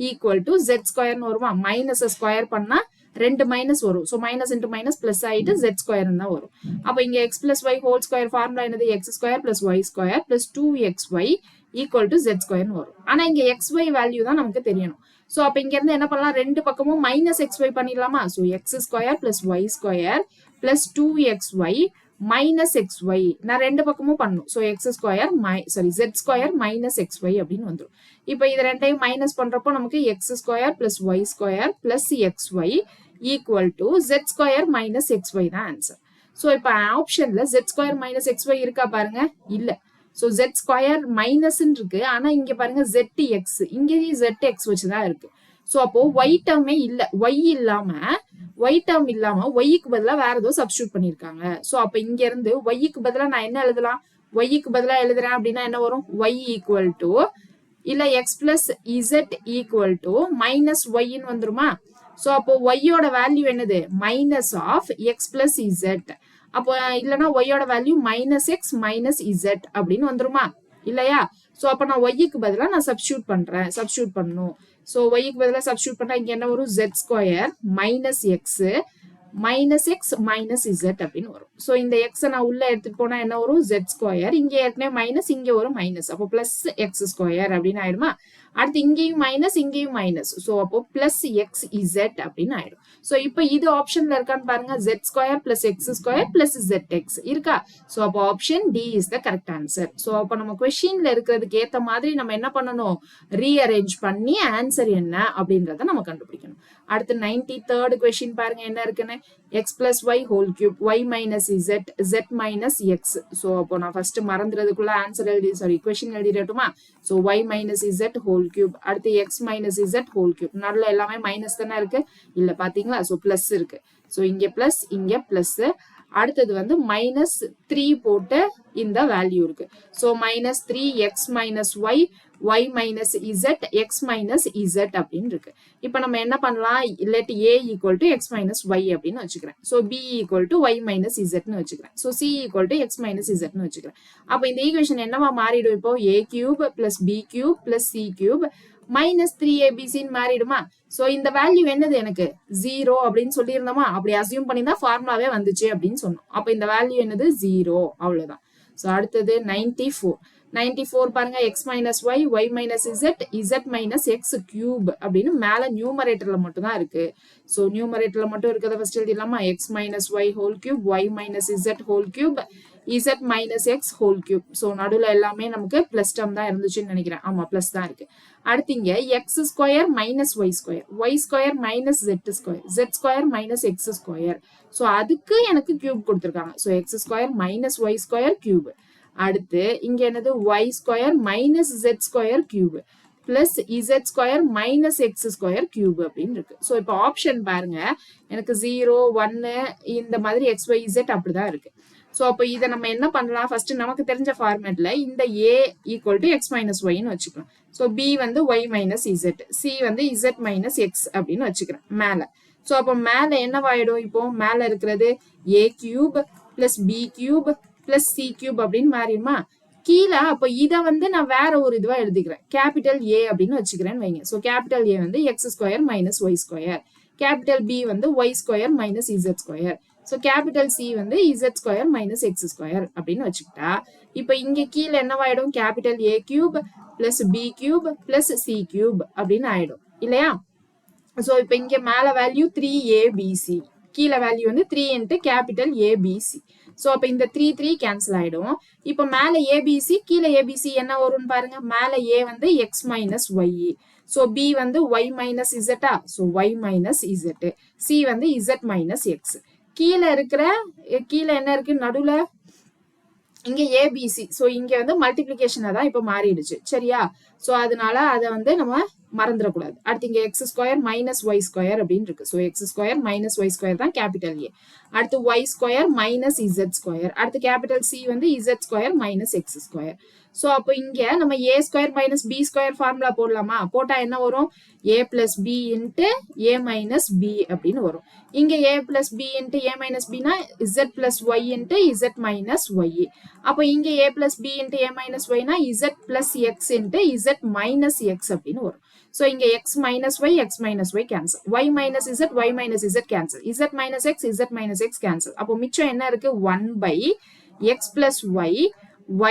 equal to zed ஸ்கொயர்னு வருமா. மைனஸ் ஸ்கொயர் பண்ணா 2 மைனஸ் வரும். So minus into minus plus ஆயிட்டு ஜெட் ஸ்கொயர் தான் வரும். அப்போ இங்க X plus Y whole square formula என்னது, x square plus y square plus 2xy equal to zed ஸ்கொயர்னு வரும். ஆனா இங்க xy வேல்யூ தான் நமக்கு தெரியணும். ஸோ அப்ப இங்க இருந்து என்ன பண்ணலாம், ரெண்டு பக்கமும் மைனஸ் xy பண்ணிடலாமா. So x square plus y square plus 2xy minus xy நான் ரெண்டு பக்கமும் பண்ணும். So x square z square minus xy அப்படின்னு வந்துடும். இப்போ இது ரெண்டையும் மைனஸ் பண்றப்போ நமக்கு x square plus y square plus xy equal to z square minus xy தான் ஆன்சர். ஸோ இப்போ ஆப்ஷன்ல ஜெட் ஸ்கொயர் மைனஸ் xy இருக்கா பாருங்க, இல்ல. ஸோ ஜெட் ஸ்கொயர் மைனஸ் இருக்கு. ஆனா இங்க பாருங்க ஜெட் எக்ஸ், இங்கேயும் ஜெட் எக்ஸ் வச்சுதான் இருக்கு. ஸோ அப்போ ஒய் டேர்மே இல்ல, ஒய் டேர்ம் இல்லாம ஒய்க்கு பதிலா வேற ஏதோ சப்ஸ்டியூட் பண்ணிருக்காங்க. ஸோ அப்ப இங்க இருந்து ஒய்க்கு பதிலா நான் என்ன எழுதலாம், ஒய்க்கு பதிலா எழுதுறேன் அப்படின்னா என்ன வரும், ஒய் ஈக்குவல் டு இல்ல x plus z equal to minus ஒய்ன்னு வந்துருமா. சோ அப்போ ஒய்யோட வேல்யூ என்னது, minus of x plus z. அப்போ இல்லைன்னா ஒய்யோட value minus X minus Z அப்படின்னு வந்துருமா இல்லையா. சோ அப்ப நான் ஒய்க்கு பதிலா நான் சப்ஸ்டியூட் பண்ணணும். சோ ஒய்க்கு பதிலா சப்ஸ்டியூட் பண்ணா இங்க என்ன வரும், z square minus X minus Z அப்படின்னு வரும். சோ இந்த எக்ஸ் நான் உள்ள எடுத்துட்டு போனா என்ன வரும், ஜெட் ஸ்கொயர், இங்க ஏற்கனவே மைனஸ், இங்க ஒரு மைனஸ், அப்போ பிளஸ் எக்ஸ் ஸ்கொயர் அப்படின்னு ஆயிடுமா. அடுத்து இங்கேயும் மைனஸ், சோ அப்போ பிளஸ் எக்ஸ் இசட் அப்படின்னு ஆயிடும். சோ இப்போ இது ஆப்ஷன்ல இருக்கான்னு பாருங்க, z square plus x square plus z x இருக்கா. சோ அப்போ option D is the correct answer. So அப்போ நம்ம கொஸ்டின்ல இருக்கிறதுக்கு ஏத்த மாதிரி நம்ம என்ன பண்ணணும், ரீஅரேஞ்ச் பண்ணி ஆன்சர் என்ன அப்படின்றத நம்ம கண்டுபிடிக்கணும். அடுத்து 93rd கொஸ்டின் பாருங்க என்ன இருக்குன்னு, x plus Y whole cube y minus z zed minus x. So அப்போ நான் ஃபர்ஸ்ட் மறந்துறதுக்குள்ள ஆன்சர் கொஸ்டின் எழுதிடட்டுமா. So y minus Z whole cube, அடுத்து x minus Z whole cube. நடுவில் எல்லாமே மைனஸ் தானே இருக்கு, இல்ல பாத்தீங்களா. சோ பிளஸ் இருக்கு. சோ இங்க பிளஸ், இங்க பிளஸ். அடுத்தது வந்து மைனஸ் 3 போட்டு இந்த வேல்யூ இருக்கு. So minus 3 x minus Y Y minus z x minus Z அப்படின்னு இருக்கு. இப்ப நம்ம என்ன பண்ணலாம், let a equal to X minus Y அப்படின்னு வச்சுக்கிறேன். So b equal to Y minus இசட்னு வச்சுக்கிறேன். So c equal to X minus இசட்னு வச்சுக்கிறேன். அப்ப இந்த ஈக்குவேஷன் என்னவா மாறிடும், இப்போ ஏ cube plus B cube plus C cube minus 3abcன்னு மாறிடுமா. சோ இந்த வேல்யூ என்னது, எனக்கு 0 அப்படின்னு சொல்லியிருந்தோமா. அப்படி அசியூம் பண்ணி தான் ஃபார்முலாவே வந்துச்சு அப்படின்னு சொன்னோம். அப்ப இந்த வேல்யூ என்னது 0, அவ்வளவுதான். சோ அடுத்தது 94 பாருங்க, X minus Y Y minus z minus X cube அப்படின்னு மேல நியூமரேட்டர்ல மட்டும் தான் இருக்கு. சோ நியூமரேட்டர்ல மட்டும் இருக்கிறத ஃபர்ஸ்ட் எழுதிடலாமா, x minus Y whole cube y minus Z whole cube Z minus X whole cube. So நடுவில் எல்லாமே நமக்கு பிளஸ் டேர்ம் தான் இருந்துச்சுன்னு நினைக்கிறேன். ஆமா பிளஸ் தான் இருக்கு. அடுத்து இங்க x square minus Y square minus z square minus x square. So அதுக்கு எனக்கு கியூப் கொடுத்துருக்காங்க. So x square minus Y square cube. அடுத்து இங்க என்னது y square minus z square cube plus z square minus x square cube அப்படின்னு இருக்கு. ஸோ இப்போ ஆப்ஷன் பாருங்க, எனக்கு 0 1 இந்த மாதிரி எக்ஸ் ஒய் இசட் அப்படிதான் இருக்கு. ஸோ அப்போ இதை நம்ம என்ன பண்ணலாம், ஃபர்ஸ்ட் நமக்கு தெரிஞ்ச ஃபார்மேட்ல இந்த a equal to X minus ஒய்னு வச்சுக்கலாம். ஸோ b வந்து ஒய் மைனஸ் இசட், சி வந்து இசட் மைனஸ் எக்ஸ் அப்படின்னு வச்சுக்கிறேன் மேல. ஸோ அப்போ மேல என்னவாயிடும், இப்போ மேல இருக்கிறது a cube plus B cube plus C cube அப்படின்னு மாறிடுமா. கீழே அப்போ இதை வந்து நான் வேற ஒரு இதுவா எழுதிக்கிறேன், கேபிட்டல் ஏ அப்படின்னு வச்சுக்கிறேன்னு வைங்க. ஸோ கேபிட்டல் ஏ வந்து x square minus Y square, capital B வந்து y square minus Z square, so capital C வந்து z square minus x square அப்படின்னு வச்சுக்கிட்டா இப்போ இங்க கீழே என்னவாயிடும், capital A cube plus B cube plus C cube அப்படின்னு ஆயிடும் இல்லையா. ஸோ இப்போ இங்க மேல வேல்யூ 3abc, கீழே வேல்யூ வந்து 3 இன்ட்டு கேபிட்டல் ஏபிசி. ஸோ அப்போ இந்த 3 கேன்சல் ஆயிடும். இப்போ மேல ஏபிசி கீழே ஏபிசி என்ன வரும்னு பாருங்க, மேல ஏ வந்து X minus y, so b வந்து ஒய் மைனஸ் இசட்டா, so y minus Z, c வந்து இசட் மைனஸ் எக்ஸ். கீழே என்ன இருக்கு நடுவுல, இங்க ஏபிசி, ஸோ இங்க வந்து மல்டிபிளிகேஷனை தான் இப்போ மாறிடுச்சு சரியா. ஸோ அதனால அதை வந்து நம்ம மறந்துடக்கூடாது. அடுத்து இங்க x square minus Y square அப்படின்னு இருக்கு. So x square minus Y square தான் கேபிட்டல் ஏ. அடுத்து y square minus Z square, அடுத்து கேபிட்டல் சி வந்து z square minus x square. So அப்போ இங்க நம்ம a square minus B square formula போடலாமா, போட்டா என்ன வரும், a plus B into A minus B அப்படின்னு வரும். இங்க ஏ பிளஸ் பி இன்ட்டு ஏ மைனஸ் பினா z plus y into z minus y. அப்போ இங்க ஏ பிளஸ் பி இன்ட்டு ஏ மைனஸ் ஒய்னா z plus x into z minus X அப்படின்னு வரும். ஸோ இங்க x minus y cancel, y minus z cancel, z minus x cancel. அப்போ மிச்சம் என்ன இருக்கு, 1 by x plus y,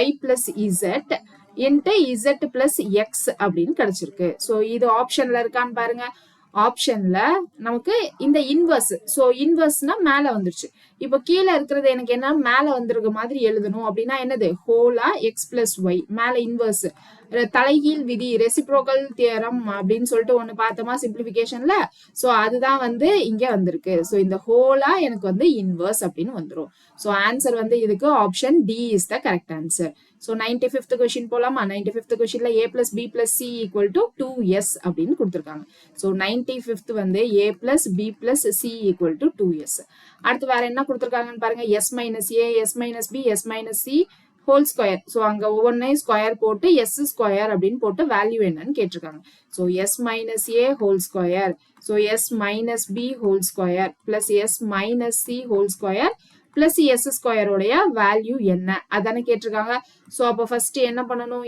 y plus z into z plus x அப்படின்னு கிடைச்சிருக்கு. ஸோ இது ஆப்ஷன்ல இருக்கான்னு பாருங்க. ஆப்ஷன்ல நமக்கு இந்த இன்வர்ஸ், ஸோ இன்வர்ஸ்னா மேல வந்துருச்சு. இப்போ கீழே இருக்கிறது எனக்கு என்ன, மேல வந்திருக்க மாதிரி எழுதணும் அப்படின்னா என்னது, ஹோலா எக்ஸ் பிளஸ் ஒய், மேல இன்வர்ஸ் தலைகீழ் விதி ரெசிப்ரோக்கல் தியரம் அப்படின்னு சொல்லிட்டு ஒண்ணு பார்த்தோமா சிம்பிளிபிகேஷன்ல. ஸோ அதுதான் வந்து இங்க வந்திருக்கு. ஸோ இந்த ஹோலா எனக்கு வந்து இன்வர்ஸ் அப்படின்னு வந்துடும். ஸோ ஆன்சர் வந்து இதுக்கு option D is the correct answer. So 95th question போலாமா. 95th கொஸ்டின்ல a plus B plus C equal to 2s அப்படின்னு கொடுத்துருக்காங்க. ஸோ 95th வந்து a plus B plus C equal to 2s. அடுத்து வேற என்ன கொடுத்துருக்காங்கன்னு பாருங்க, s minus a, s minus b, s minus c whole square. So அங்க ஒவ்வொன்றையும் ஸ்கொயர் போட்டு எஸ் ஸ்கொயர் அப்படின்னு போட்டு வேல்யூ என்னன்னு கேட்டிருக்காங்க. So s minus a whole square, so s minus B whole square plus s minus c whole square plus s ஸ்கொயரோடைய வேல்யூ என்ன அதானே கேட்டிருக்காங்க. ஸோ அப்போ ஃபர்ஸ்ட் என்ன பண்ணணும்,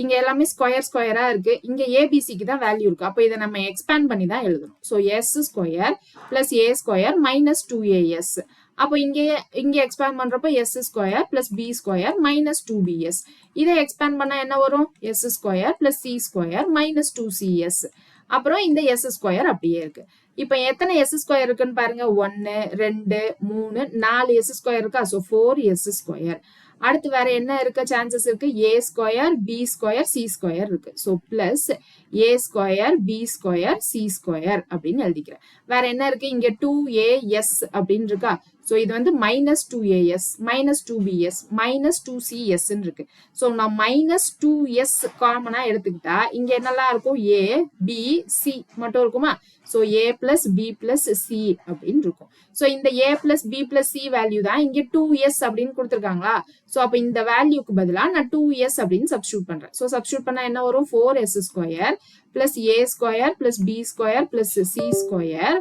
இங்க எல்லாமே ஸ்கொயரா இருக்கு, இங்க ஏபிசிக்கு தான் வேல்யூ இருக்கு. அப்போ இதை நம்ம எக்ஸ்பேண்ட் பண்ணி தான் எழுதணும். ஸோ எஸ் ஸ்கொயர் பிளஸ் ஏ ஸ்கொயர் மைனஸ் 2as. அப்போ இங்க எக்ஸ்பேண்ட் பண்றப்போ S square plus B square minus 2bs. இதை எக்ஸ்பேண்ட் பண்ணா என்ன வரும், S square plus C square minus 2cs. அப்புறம் இந்த எஸ் ஸ்கொயர் அப்படியே இருக்கு. இப்ப எத்தனை எஸ் ஸ்கொயர் இருக்குன்னு பாருங்க, 1 2 3 4 எஸ் ஸ்கொயர் இருக்கா. So 4s square. அடுத்து வேற என்ன இருக்க சான்சஸ் இருக்கு, ஏ square B square C square இருக்கு. ஸோ பிளஸ் ஏ square B square C square அப்படின்னு எழுதிக்கிறேன். வேற என்ன இருக்கு, இங்க 2as அப்படின்னு இருக்கா. ஸோ இது வந்து minus 2as minus 2bs minus 2cs இருக்கு. ஸோ நான் மைனஸ் 2s காமனா எடுத்துக்கிட்டா இங்க என்னெல்லாம் இருக்கும், ஏ பி சி மட்டும் இருக்குமா. ஸோ ஏ பிளஸ் பி பிளஸ் சி அப்படின்னு இருக்கும். ஸோ இந்த a plus B plus c value தான் இங்க 2s அப்படின்னு கொடுத்துருக்காங்களா. ஸோ அப்போ இந்த வேல்யூக்கு பதிலாக நான் 2s அப்படின்னு சப்ஸ்டியூட் பண்றேன். ஸோ சப்ஸ்டியூட் பண்ணா என்ன வரும், 4s ஸ்கொயர் பிளஸ் ஏ square plus B square plus C square,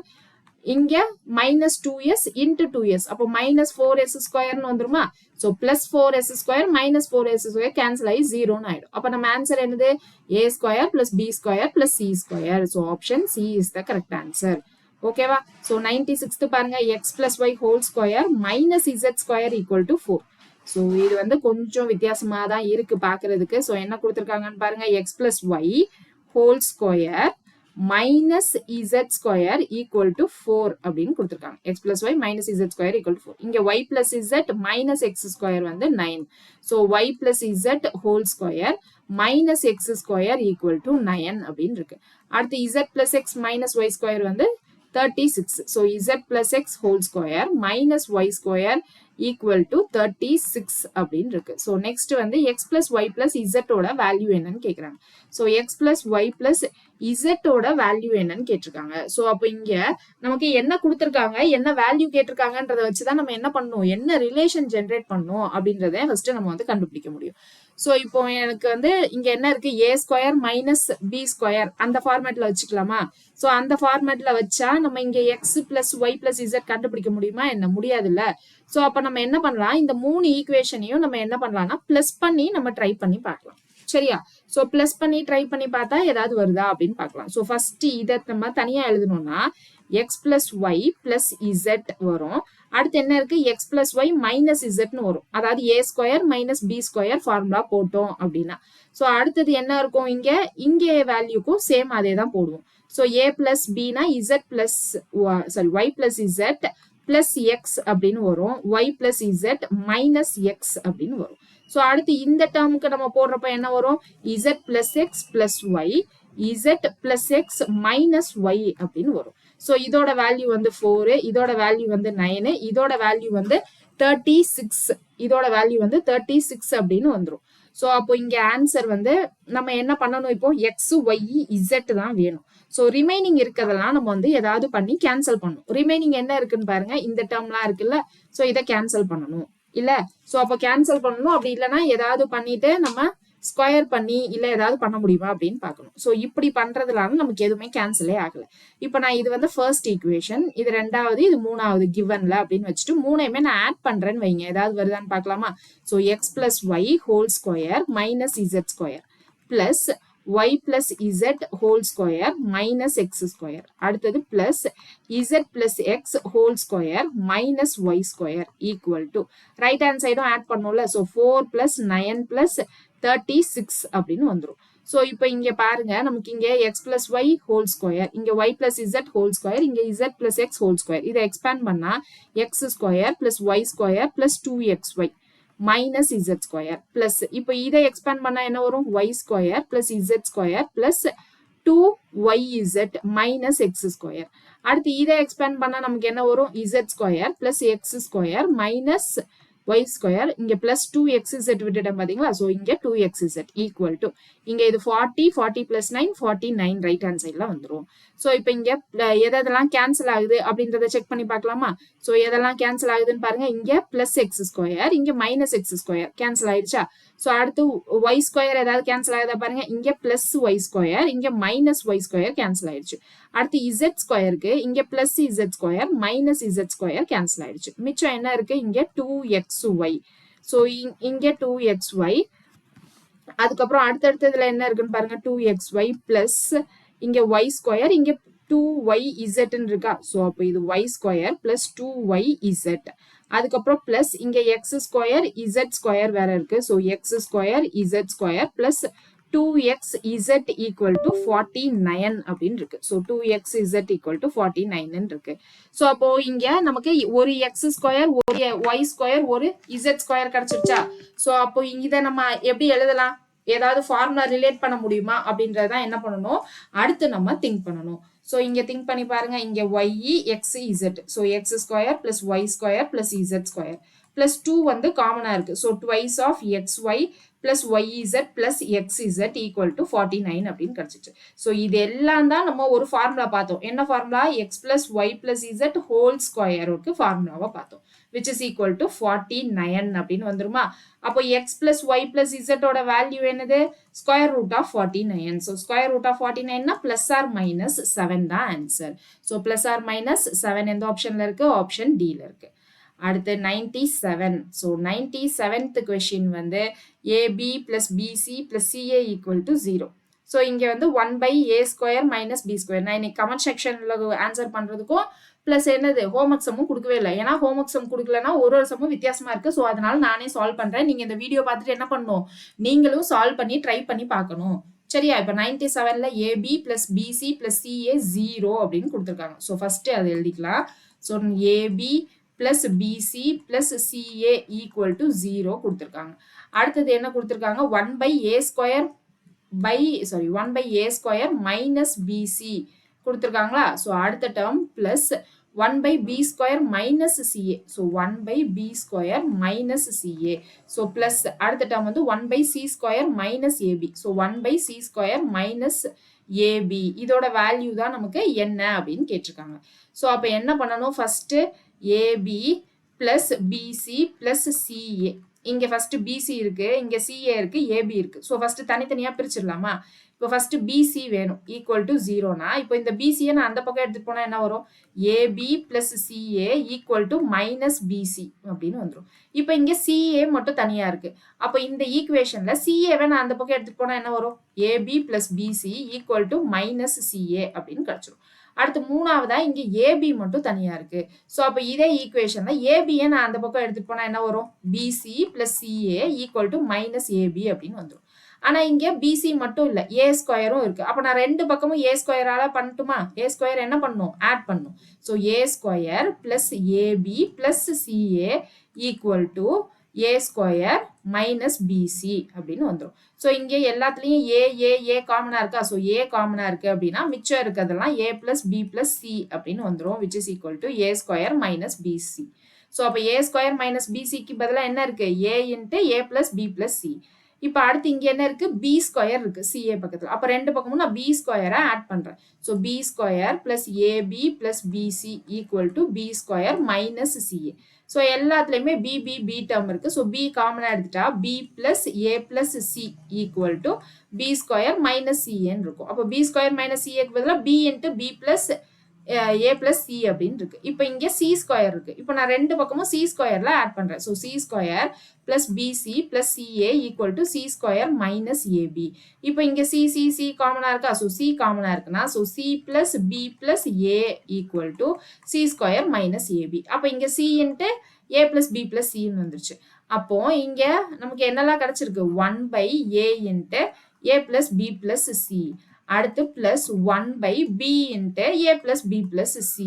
இங்க மைனஸ் 2s இன்டு 2s, அப்போ மைனஸ் 4s ஸ்கொயர்னு வந்துருமா. So plus 4s square minus 4s square cancel ஆகி 0ன்னு ஆயிடும். அப்போ நம்ம ஆன்சர் என்னது, ஏ square plus B square plus C square. So option c is the correct answer. ஓகேவா. ஸோ 96th பாருங்க, x plus Y whole square minus Z square equal to 4. So இது வந்து கொஞ்சம் வித்தியாசமா தான் இருக்கு பாக்குறதுக்கு. ஸோ என்ன கொடுத்துருக்காங்கன்னு பாருங்க, x plus Y whole square minus Z square equal to 4 அப்படின்னு கொடுத்துருக்காங்க. X plus Y minus Z square equal to 4. இங்க y plus Z minus x square வந்து 9. So y plus Z whole square minus x square equal to 9 அப்படின்னு இருக்கு. அடுத்து z plus X minus Y square வந்து 36. So z plus x whole square minus y square equal to 36 அப்படின்னு இருக்கு. So next வந்து x plus y plus z ஓட வேல்யூ என்னன்னு கேக்குறாங்க. So x plus y plus z ஓட வேல்யூ என்னன்னு கேட்டிருக்காங்க. So அப்போ இங்க நமக்கு என்ன கொடுத்திருக்காங்க, என்ன வேல்யூ கேட்டிருக்காங்கன்றத வச்சுதான் நம்ம என்ன பண்ணணும், என்ன ரிலேஷன் ஜென்ரேட் பண்ணணும் அப்படின்றத ஃபர்ஸ்ட் நம்ம வந்து கண்டுபிடிக்க முடியும். சோ இப்போ எனக்கு வந்து இங்க என்ன இருக்கு, a square minus b square அந்த ஃபார்மேட்ல வச்சுக்கலாமா. சோ அந்த ஃபார்மேட்ல வச்சா நம்ம இங்க x plus y plus z கண்டுபிடிக்க முடியுமா, என்ன முடியாதுல்ல. சோ அப்ப நம்ம என்ன பண்ணலாம், இந்த மூணு ஈக்குவேஷனையும் நம்ம என்ன பண்ணலாம்னா பிளஸ் பண்ணி நம்ம ட்ரை பண்ணி பார்க்கலாம். சரியா. சோ பிளஸ் பண்ணி ட்ரை பண்ணி பார்த்தா ஏதாவது வருதா அப்படின்னு பார்க்கலாம். சோ ஃபர்ஸ்ட் இதை நம்ம தனியா எழுதணும்னா x plus y plus z வரும். அடுத்து என்ன இருக்கு, x பிளஸ் y மைனஸ் zன்னு வரும். அதாவது a square minus b square formula போட்டோம் அப்படின்னா. சோ அடுத்தது என்ன இருக்கும், இங்க வேல்யூக்கும் சேம் அதே தான் போடுவோம். சோ a பிளஸ் bனா z plus y plus z plus x அப்படின்னு வரும், y plus z minus X அப்படின்னு வரும். சோ அடுத்து இந்த டேர்முக்கு நம்ம போடுறப்ப என்ன வரும், z plus x plus y z plus X minus Y அப்படின்னு வரும். சோ இதோட வேல்யூ வந்து 4, இதோட வேல்யூ வந்து 9, இதோட வேல்யூ வந்து 36, இதோட வேல்யூ வந்து 36 அப்படின்னு வந்துரும். சோ அப்போ இங்க ஆன்சர் வந்து நம்ம என்ன பண்ணணும், இப்போ எக்ஸ் ஒய் இசட் தான் வேணும். சோ ரிமைனிங் இருக்கிறதெல்லாம் நம்ம வந்து ஏதாவது பண்ணி கேன்சல் பண்ணணும். ரிமைனிங் என்ன இருக்குன்னு பாருங்க, இந்த டேர்ம்லாம் இருக்குல்ல. சோ இதை கேன்சல் பண்ணணும் இல்ல. சோ அப்போ கேன்சல் பண்ணணும். அப்படி இல்லைன்னா ஏதாவது பண்ணிட்டு நம்ம ஸ்கொயர் பண்ணி இல்ல ஏதாவது பண்ண முடியுமா அப்படின்னு பார்க்கணும். சோ இப்படி பண்றதுனால நமக்கு எதுவுமே கேன்சலே ஆகல. இப்ப நான் இது வந்து ஃபர்ஸ்ட் ஈக்குவேஷன், இது ரெண்டாவது, இது மூணாவது கிவன்ல அப்படின்னு வச்சுட்டு மூணையுமே நான் ஆட் பண்றேன்னு வைங்க, ஏதாவது வருதான்னு பார்க்கலாமா. So x plus Y whole square minus Z square plus y plus z whole square minus x square. அடுத்தது plus z plus x whole square minus y square equal to right hand side add பண்ணோம்ல. so 4 plus 9 plus 36 அப்படின்னு வந்துரும். சோ இப்போ இங்க பாருங்க, நமக்கு இங்க x plus y whole square, இங்க y plus z whole square, இங்க z plus x whole square. இதை எக்ஸ்பேண்ட் பண்ணா x square plus y square plus 2xy minus z square plus இப்போ இதை எக்ஸ்பேண்ட் பண்ணா என்ன வரும், y square plus z square plus 2yz minus x square. அடுத்து இதை எக்ஸ்பேண்ட் பண்ணா நமக்கு என்ன வரும், z square plus x square minus y square, இங்க plus 2xz விட்டுட்டேன் பாத்தீங்களா. சோ இங்க 2xz equal to இங்க இது 40 40 plus 9 49 ரைட் ஹேண்ட் சைட்ல வந்துரும். சோ இப்போ இங்க எதெல்லாம் கேன்சல் ஆகுது அப்படின்றத செக் பண்ணி பார்க்கலாமா. சோ எதெல்லாம் கேன்சல் ஆகுதுன்னு பாருங்க, இங்க பிளஸ் எக்ஸ் ஸ்கொயர், இங்க மைனஸ் எக்ஸ் ஸ்கொயர் கேன்சல் ஆயிடுச்சா. சோ அடுத்து y ஸ்கொயர் ஏதாவது கேன்சல் ஆகுதா பாருங்க, இங்க பிளஸ் y ஸ்கொயர், இங்க மைனஸ் y ஸ்கொயர் கேன்சல் ஆயிடுச்சு. அடுத்து z ஸ்கொயருக்கு இங்க plus z square minus z square cancel ஆயிடுச்சு. மிச்சம் என்ன இருக்கு, இங்க 2xy. சோ இங்க 2xy. அதுக்கப்புறம் அடுத்தடுத்ததுல என்ன இருக்குன்னு பாருங்க, 2xy பிளஸ் இங்க y ஸ்கொயர், இங்க 2yz இருக்கா. சோ அப்போ இது y ஸ்கொயர் பிளஸ் 2yz. அதுக்கப்புறம் பிளஸ் இங்க x ஸ்கொயர் z ஸ்கொயர் வேற இருக்கு. So x square z square plus 2xz equal to 49 அப்படின்னு இருக்கு. சோ 2xz equal to 49 இருக்கு. சோ அப்போ இங்க நமக்கு ஒரு x ஸ்கொயர், ஒரு y ஸ்கொயர், ஒரு z ஸ்கொயர் கிடைச்சிருச்சா. சோ அப்போ இதை நம்ம எப்படி எழுதலாம், ஏதாவது ஃபார்முலா ரிலேட் பண்ண முடியுமா அப்படின்றதான் என்ன பண்ணணும், அடுத்து நம்ம திங்க் பண்ணணும். சோ இங்க திங்க் பண்ணி பாருங்க, இங்க y x z. So x square plus y square plus z square plus 2 வந்து காமனா இருக்கு. So twice of xy plus yz plus xz equal to 49 அப்படின்னு கிடைச்சிச்சு. சோ இது எல்லாம் தான் நம்ம ஒரு ஃபார்முலா பார்த்தோம். என்ன formula, x plus y plus z whole ஸ்கொயருக்கு ஃபார்முலாவை பார்த்தோம், which is equal to 49 அப்படின்னு வந்துருமா. அப்போ x plus y plus z ஓட வேல்யூ என்னது, square root of 49. So square root of 49னா பிளஸ் ஆர் மைனஸ் 7 தான் answer. So plus or minus 7 எந்த ஆப்ஷன்ல இருக்கு, ஆப்ஷன் டில இருக்கு. அடுத்து 97. ஸோ 97th கொஸ்டின் வந்து ab plus bc plus ca equal to 0. So இங்க வந்து 1 by a square minus b square. நான் இன்னைக்கு கமெண்ட் செக்ஷன்ல ஆன்சர் பண்றதுக்கும் பிளஸ் என்னது ஹோம்ஒர்க் சம்மும் கொடுக்கவே இல்லை. ஏன்னா ஹோம்ஒர்க் சம் கொடுக்கலன்னா ஒரு சம்மும் வித்தியாசமா இருக்கு. ஸோ அதனால நானே சால்வ் பண்றேன். நீங்க இந்த வீடியோ பார்த்துட்டு என்ன பண்ணணும், நீங்களும் சால்வ் பண்ணி ட்ரை பண்ணி பார்க்கணும். சரியா. இப்ப 97ல ab plus PC plus ca 0 அப்படின்னு கொடுத்துருக்காங்க. ஸோ ஃபர்ஸ்ட் அது எழுதிக்கலாம். So ab plus PC plus ca equal to 0 கொடுத்துருக்காங்க. அடுத்தது என்ன கொடுத்துருக்காங்க, 1 by a square minus bc கொடுத்துருக்காங்களா? ஸோ அடுத்த term plus 1/b² minus CA. So 1/b² minus CA. So plus அடுத்த டேர்ம் வந்து 1/c² minus AB. So 1/c² minus AB. இதோட வேல்யூ தான் நமக்கு என்ன அப்படின்னு கேட்டிருக்காங்க. ஸோ அப்போ என்ன பண்ணணும்? First AB plus BC plus CA. இங்க ஃபர்ஸ்ட் BC இருக்கு, இங்க CA இருக்கு, AB இருக்கு. ஸோ ஃபர்ஸ்ட் தனித்தனியா பிரிச்சிடலாமா? இப்போ ஃபர்ஸ்ட் BC வேணும் ஈக்குவல் டு 0னா, இப்போ இந்த BC நான் அந்த பக்கம் எடுத்துட்டு போனா என்ன வரும்? AB plus CA equal to minus BC அப்படின்னு வந்துடும். இப்போ இங்க CA மட்டும் தனியா இருக்கு. அப்போ இந்த ஈக்குவேஷன்ல CA நான் அந்த பக்கம் எடுத்துட்டு போனா என்ன வரும்? AB plus BC equal to minus CA அப்படின்னு கிடைச்சிடும். அடுத்து மூணாவதா இங்க AB மட்டும் தனியா இருக்கு. சோ அப்ப இதே ஈக்குவேஷன்ல AB நான் அந்த பக்கம் எடுத்துட்டு போனா என்ன வரும்? BC plus CA equal to minus AB அப்படின்னு வந்துடும். ஆனா இங்க BC மட்டும் இல்ல, A² இருக்கு. அப்ப நான் ரெண்டு பக்கமும் A² பண்ணட்டுமா? A² என்ன பண்ணும்? ஆட் பண்ணும். So A² plus AB plus CA equal to A² minus BC அப்படின்னு வந்துடும். ஸோ இங்கே எல்லாத்துலேயும் ஏ காமனாக இருக்கா? ஸோ ஏ காமனாக இருக்குது அப்படின்னா மிச்சம் இருக்கிறதெல்லாம் A plus B plus C அப்படின்னு வந்துடும், which is equal to A² minus BC. So அப்போ A² மைனஸ் BCக்கு பதிலாக என்ன இருக்கு? A into A plus B plus C. இப்போ அடுத்து இங்கே என்ன இருக்கு? B² இருக்கு CA பக்கத்தில். அப்போ ரெண்டு பக்கமும் நான் B² ஆட் பண்ணுறேன். So B² plus AB plus BC equal to B² minus CA. So எல்லாத்துலேயுமே B டேர்ம் இருக்கு. ஸோ B காமனாக எடுத்துட்டா B plus A plus C equal to B² minus CAன்னு இருக்கும். அப்போ B² மைனஸ் CAக்கு பதிலாக B into B plus A plus C அப்படின்னு இருக்கு. இப்போ இங்கே C² இருக்கு. இப்போ நான் ரெண்டு பக்கமும் C²ல ஆட் பண்றேன். So C² plus BC plus CA equal to C² minus AB. இப்போ இங்க C காமனா இருக்கா? ஸோ C காமனா இருக்குன்னா so C plus B plus A equal to C² minus AB. அப்போ இங்க C into A plus B plus Cன்னு வந்துருச்சு. அப்போ இங்க நமக்கு என்னெல்லாம் கிடைச்சிருக்கு? 1/A into A plus B plus C. அடுத்து plus 1/B into A plus B plus C.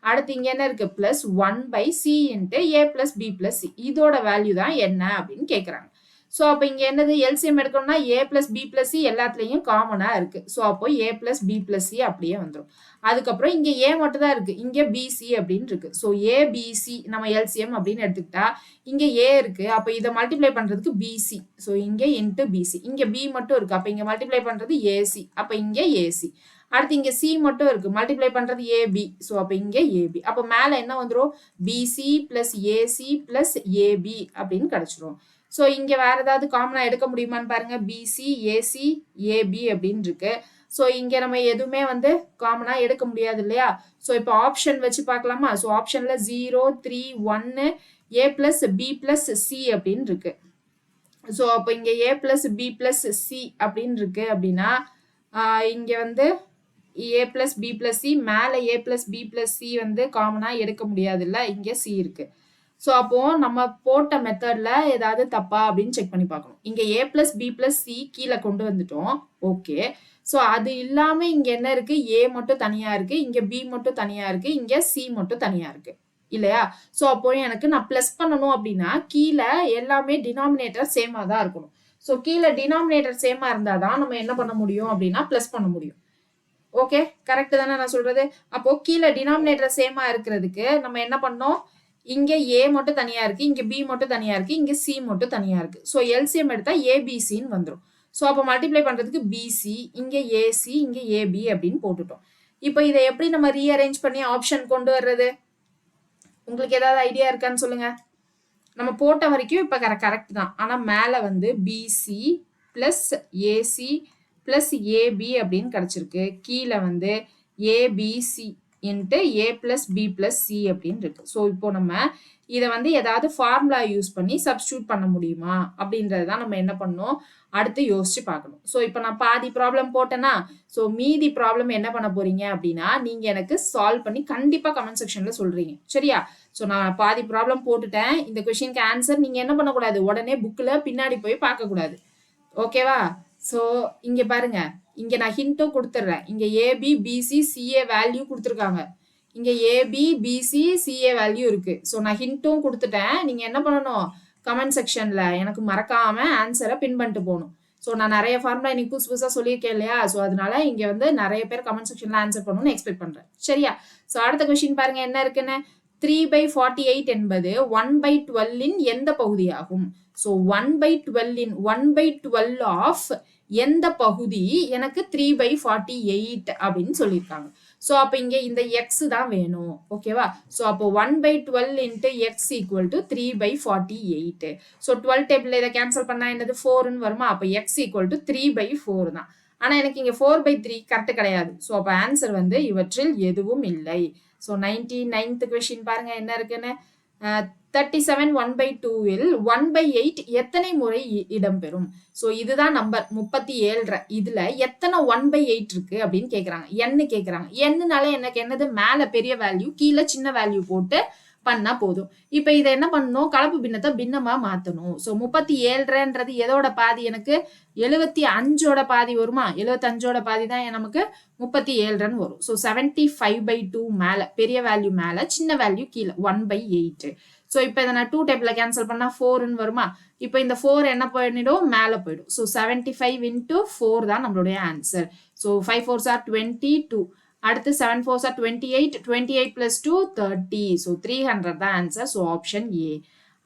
அடுத்து இங்க என்ன இருக்கு? Plus 1/C into A plus B plus C. இதோட வேல்யூ தான் என்ன அப்படின்னு கேட்குறாங்க. ஸோ அப்போ இங்கே என்னது? எல்சிஎம் எடுக்கணும்னா A plus B plus C எல்லாத்துலேயும் காமனாக இருக்கு. ஸோ அப்போ A plus B plus C அப்படியே வந்துடும். அதுக்கப்புறம் இங்கே A மட்டும் தான் இருக்கு, இங்கே BC அப்படின்னு இருக்கு. ஸோ ABC நம்ம எல்சிஎம் அப்படின்னு எடுத்துக்கிட்டா இங்கே A இருக்கு, அப்போ இதை மல்டிப்ளை பண்ணுறதுக்கு BC. ஸோ இங்கே இன்ட்டு BC. இங்கே B மட்டும் இருக்கு, அப்போ இங்கே மல்டிப்ளை பண்ணுறது AC. அப்போ இங்கே AC. அடுத்து இங்கே C மட்டும் இருக்கு, மல்டிப்ளை பண்ணுறது AB. ஸோ அப்போ இங்கே AB. அப்போ மேலே என்ன வந்துடும்? BC plus AC plus AB அப்படின்னு கிடைச்சிரும். ஸோ இங்கே வேற ஏதாவது காமனாக எடுக்க முடியுமான்னு பாருங்க. BC AC AB அப்படின்னு இருக்கு. ஸோ இங்கே நம்ம எதுவுமே வந்து காமனாக எடுக்க முடியாது இல்லையா? ஸோ இப்போ ஆப்ஷன் வச்சு பார்க்கலாமா? ஸோ ஆப்ஷன்ல 0 3 1 A plus B plus C அப்படின்னு இருக்கு. ஸோ அப்போ இங்கே A plus B plus C அப்படின்னு இருக்கு அப்படின்னா இங்கே வந்து A plus B plus C, மேலே A plus B plus C வந்து காமனாக எடுக்க முடியாது இல்லை, இங்கே C இருக்கு. ஸோ அப்போ நம்ம போட்ட மெத்தட்ல ஏதாவது தப்பா அப்படின்னு செக் பண்ணி பார்க்கணும். இங்க A plus B plus C கீழே கொண்டு வந்துட்டோம், ஓகே. ஸோ அது இல்லாம இங்க என்ன இருக்கு? A மட்டும் தனியா இருக்கு, இங்க B மட்டும் தனியா இருக்கு, இங்க C மட்டும் தனியா இருக்கு இல்லையா? ஸோ அப்போ எனக்கு நான் பிளஸ் பண்ணணும் அப்படின்னா கீழே எல்லாமே டினாமினேட்டர் சேமா தான் இருக்கணும். ஸோ கீழே டினாமினேட்டர் சேமா இருந்தாதான் நம்ம என்ன பண்ண முடியும் அப்படின்னா பிளஸ் பண்ண முடியும். ஓகே, கரெக்ட் தானே நான் சொல்றது? அப்போ கீழே டினாமினேட்டர் சேமா இருக்கிறதுக்கு நம்ம என்ன பண்ணோம்? இங்க A மட்டும் தனியா இருக்கு, இங்க B மட்டும் தனியா இருக்கு, இங்க C மட்டும் தனியா இருக்கு. ஸோ எல்சிஎம் எடுத்தா ABCன்னு வந்துடும். ஸோ அப்போ மல்டிப்ளை பண்றதுக்கு BC, இங்க AC, இங்க AB அப்படின்னு போட்டுட்டோம். இப்போ இதை எப்படி நம்ம ரீஅரேஞ்ச் பண்ணி ஆப்ஷன் கொண்டு வர்றது? உங்களுக்கு ஏதாவது ஐடியா இருக்கான்னு சொல்லுங்க. நம்ம போட்ட வரைக்கும் இப்போ கரெக்ட் தான், ஆனா மேல வந்து BC plus AC plus AB அப்படின்னு கிடைச்சிருக்கு, கீழே வந்து ABC into A plus B plus C அப்படின்னு இருக்கு. ஸோ இப்போ நம்ம இதை வந்து ஏதாவது ஃபார்முலா யூஸ் பண்ணி சப்ஸ்டியூட் பண்ண முடியுமா அப்படின்றது தான் நம்ம என்ன பண்ணணும், அடுத்து யோசிச்சு பார்க்கணும். ஸோ இப்போ நான் பாதி ப்ராப்ளம் போட்டேன்னா, ஸோ மீதி ப்ராப்ளம் என்ன பண்ண போறீங்க அப்படின்னா நீங்க எனக்கு சால்வ் பண்ணி கண்டிப்பா கமெண்ட் செக்ஷன்ல சொல்றீங்க, சரியா? ஸோ நான் பாதி ப்ராப்ளம் போட்டுட்டேன், இந்த கொஸ்டினுக்கு ஆன்சர் நீங்க என்ன பண்ணக்கூடாது, உடனே புக்ல பின்னாடி போய் பார்க்க கூடாது, ஓகேவா? ஸோ இங்க பாருங்க, இங்க நான் ஹிண்ட்டும் கொடுத்துட்றேன். இங்க AB BC CA வேல்யூ கொடுத்துருக்காங்க, இங்க AB BC CA வேல்யூ இருக்கு. ஸோ நான் ஹிண்ட்டும் கொடுத்துட்டேன், நீங்க என்ன பண்ணணும், கமெண்ட் செக்ஷன்ல எனக்கு மறக்காம ஆன்சரை பின் பண்ணிட்டு போகணும், ஸோ நான் நிறைய ஃபார்முலா இன்னைக்கு புதுசா சொல்லியிருக்கேன் இல்லையா? ஸோ அதனால இங்க வந்து நிறைய பேர் கமெண்ட் செக்ஷன்ல ஆன்சர் பண்ணணும்னு எக்ஸ்பெக்ட் பண்றேன். சரியா? ஸோ அடுத்த கொஸ்டின் பாருங்க என்ன இருக்குன்னு. 3/48 என்பது 1/12 இன் எந்த பகுதியாகும்? ஸோ 1/12 ஆஃப் எந்த பகுதி எனக்கு 3/48 அப்படின்னு சொல்லியிருக்காங்க. ஸோ அப்போ இங்க இந்த எக்ஸ் தான் வேணும். ஓகேவா? ஸோ அப்போ 1/12 into X equal to 3/48. So 12 table இதை கேன்சல் பண்ணா என்னது 4ன்னு வருமா? அப்போ எக்ஸ் ஈக்குவல் டு 3/4 தான். ஆனா எனக்கு இங்க 4/3 கரெக்ட் கிடையாது. ஸோ அப்போ ஆன்சர் வந்து இவற்றில் எதுவும் இல்லை. ஸோ 99th கொஸ்டின் பாருங்க என்ன இருக்குன்னு. 37 1/2 1/8 எத்தனை முறை இடம்பெறும்? ஸோ இதுதான் நம்பர் 37. இதுல எத்தனை 1/8 இருக்கு அப்படின்னு கேக்குறாங்க. n கேக்குறாங்க. என்னனால எனக்கு என்னது மேல பெரிய வேல்யூ கீழே சின்ன வேல்யூ போட்டு பண்ணா போதும். இப்ப இதை என்ன பண்ணணும்? கலப்பு பின்னத்தை பின்னமா மாத்தணும். ஸோ 37ன்றது எதோட பாதி? எனக்கு 75ஓட பாதி வருமா? 75ஓட பாதி தான் நமக்கு 37 வரும். ஸோ 75/2 மேல பெரிய வேல்யூ மேல சின்ன வேல்யூ கீழே 1/8. ஸோ இப்போ இதை நான் 2 டேபிள்ல கேன்சல் பண்ணா 4ன்னு வருமா? இப்போ இந்த 4 என்ன பண்ணிடும்? மேல போயிடும். ஸோ 75 into 4 தான் நம்மளுடைய ஆன்சர். So 5 4s are 22. அடுத்து 7 4s are 28. 28 plus 2 30. ஸோ 300 தான் ஆன்சர். So option A.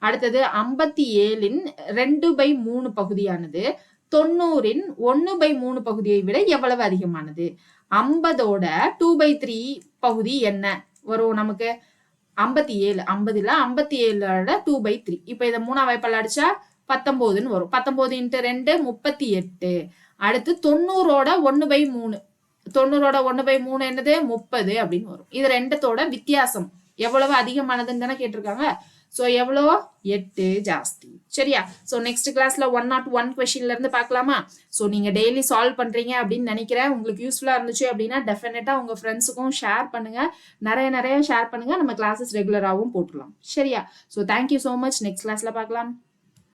அடுத்தது 57இன் 2/3 பகுதியானது 90இன் 1/3 பகுதியை விட எவ்வளவு அதிகமானது? 50ஓட 2/3 பகுதி என்ன வரும் நமக்கு? 57. 50ல 57ஓட 2/3. இப்போ இதை 3 வாய்ப்பால் அடிச்சா 19ன்னு வரும். 19 into 2 38. அடுத்து 90ஓட 1/3. 90ஓட 1/3 என்னது? 30 அப்படின்னு வரும். இது ரெண்டத்தோட வித்தியாசம் எவ்வளவு அதிகமானதுன்னு தானே கேட்டிருக்காங்க. ஸோ எவ்வளோ? 8 ஜாஸ்தி. சரியா? ஸோ நெக்ஸ்ட் கிளாஸ்ல 101 கொஸ்டின்ல இருந்து பார்க்கலாமா? ஸோ நீங்க டெய்லி சால்வ் பண்றீங்க அப்படின்னு நினைக்கிறேன். உங்களுக்கு யூஸ்ஃபுல்லா இருந்துச்சு அப்படின்னா டெஃபினட்டா உங்க ஃப்ரெண்ட்ஸுக்கும் ஷேர் பண்ணுங்க. நிறைய ஷேர் பண்ணுங்க. நம்ம கிளாஸஸ் ரெகுலராகவும் போட்டுடலாம். சரியா? So thank you so much. Next கிளாஸ்ல பார்க்கலாம்.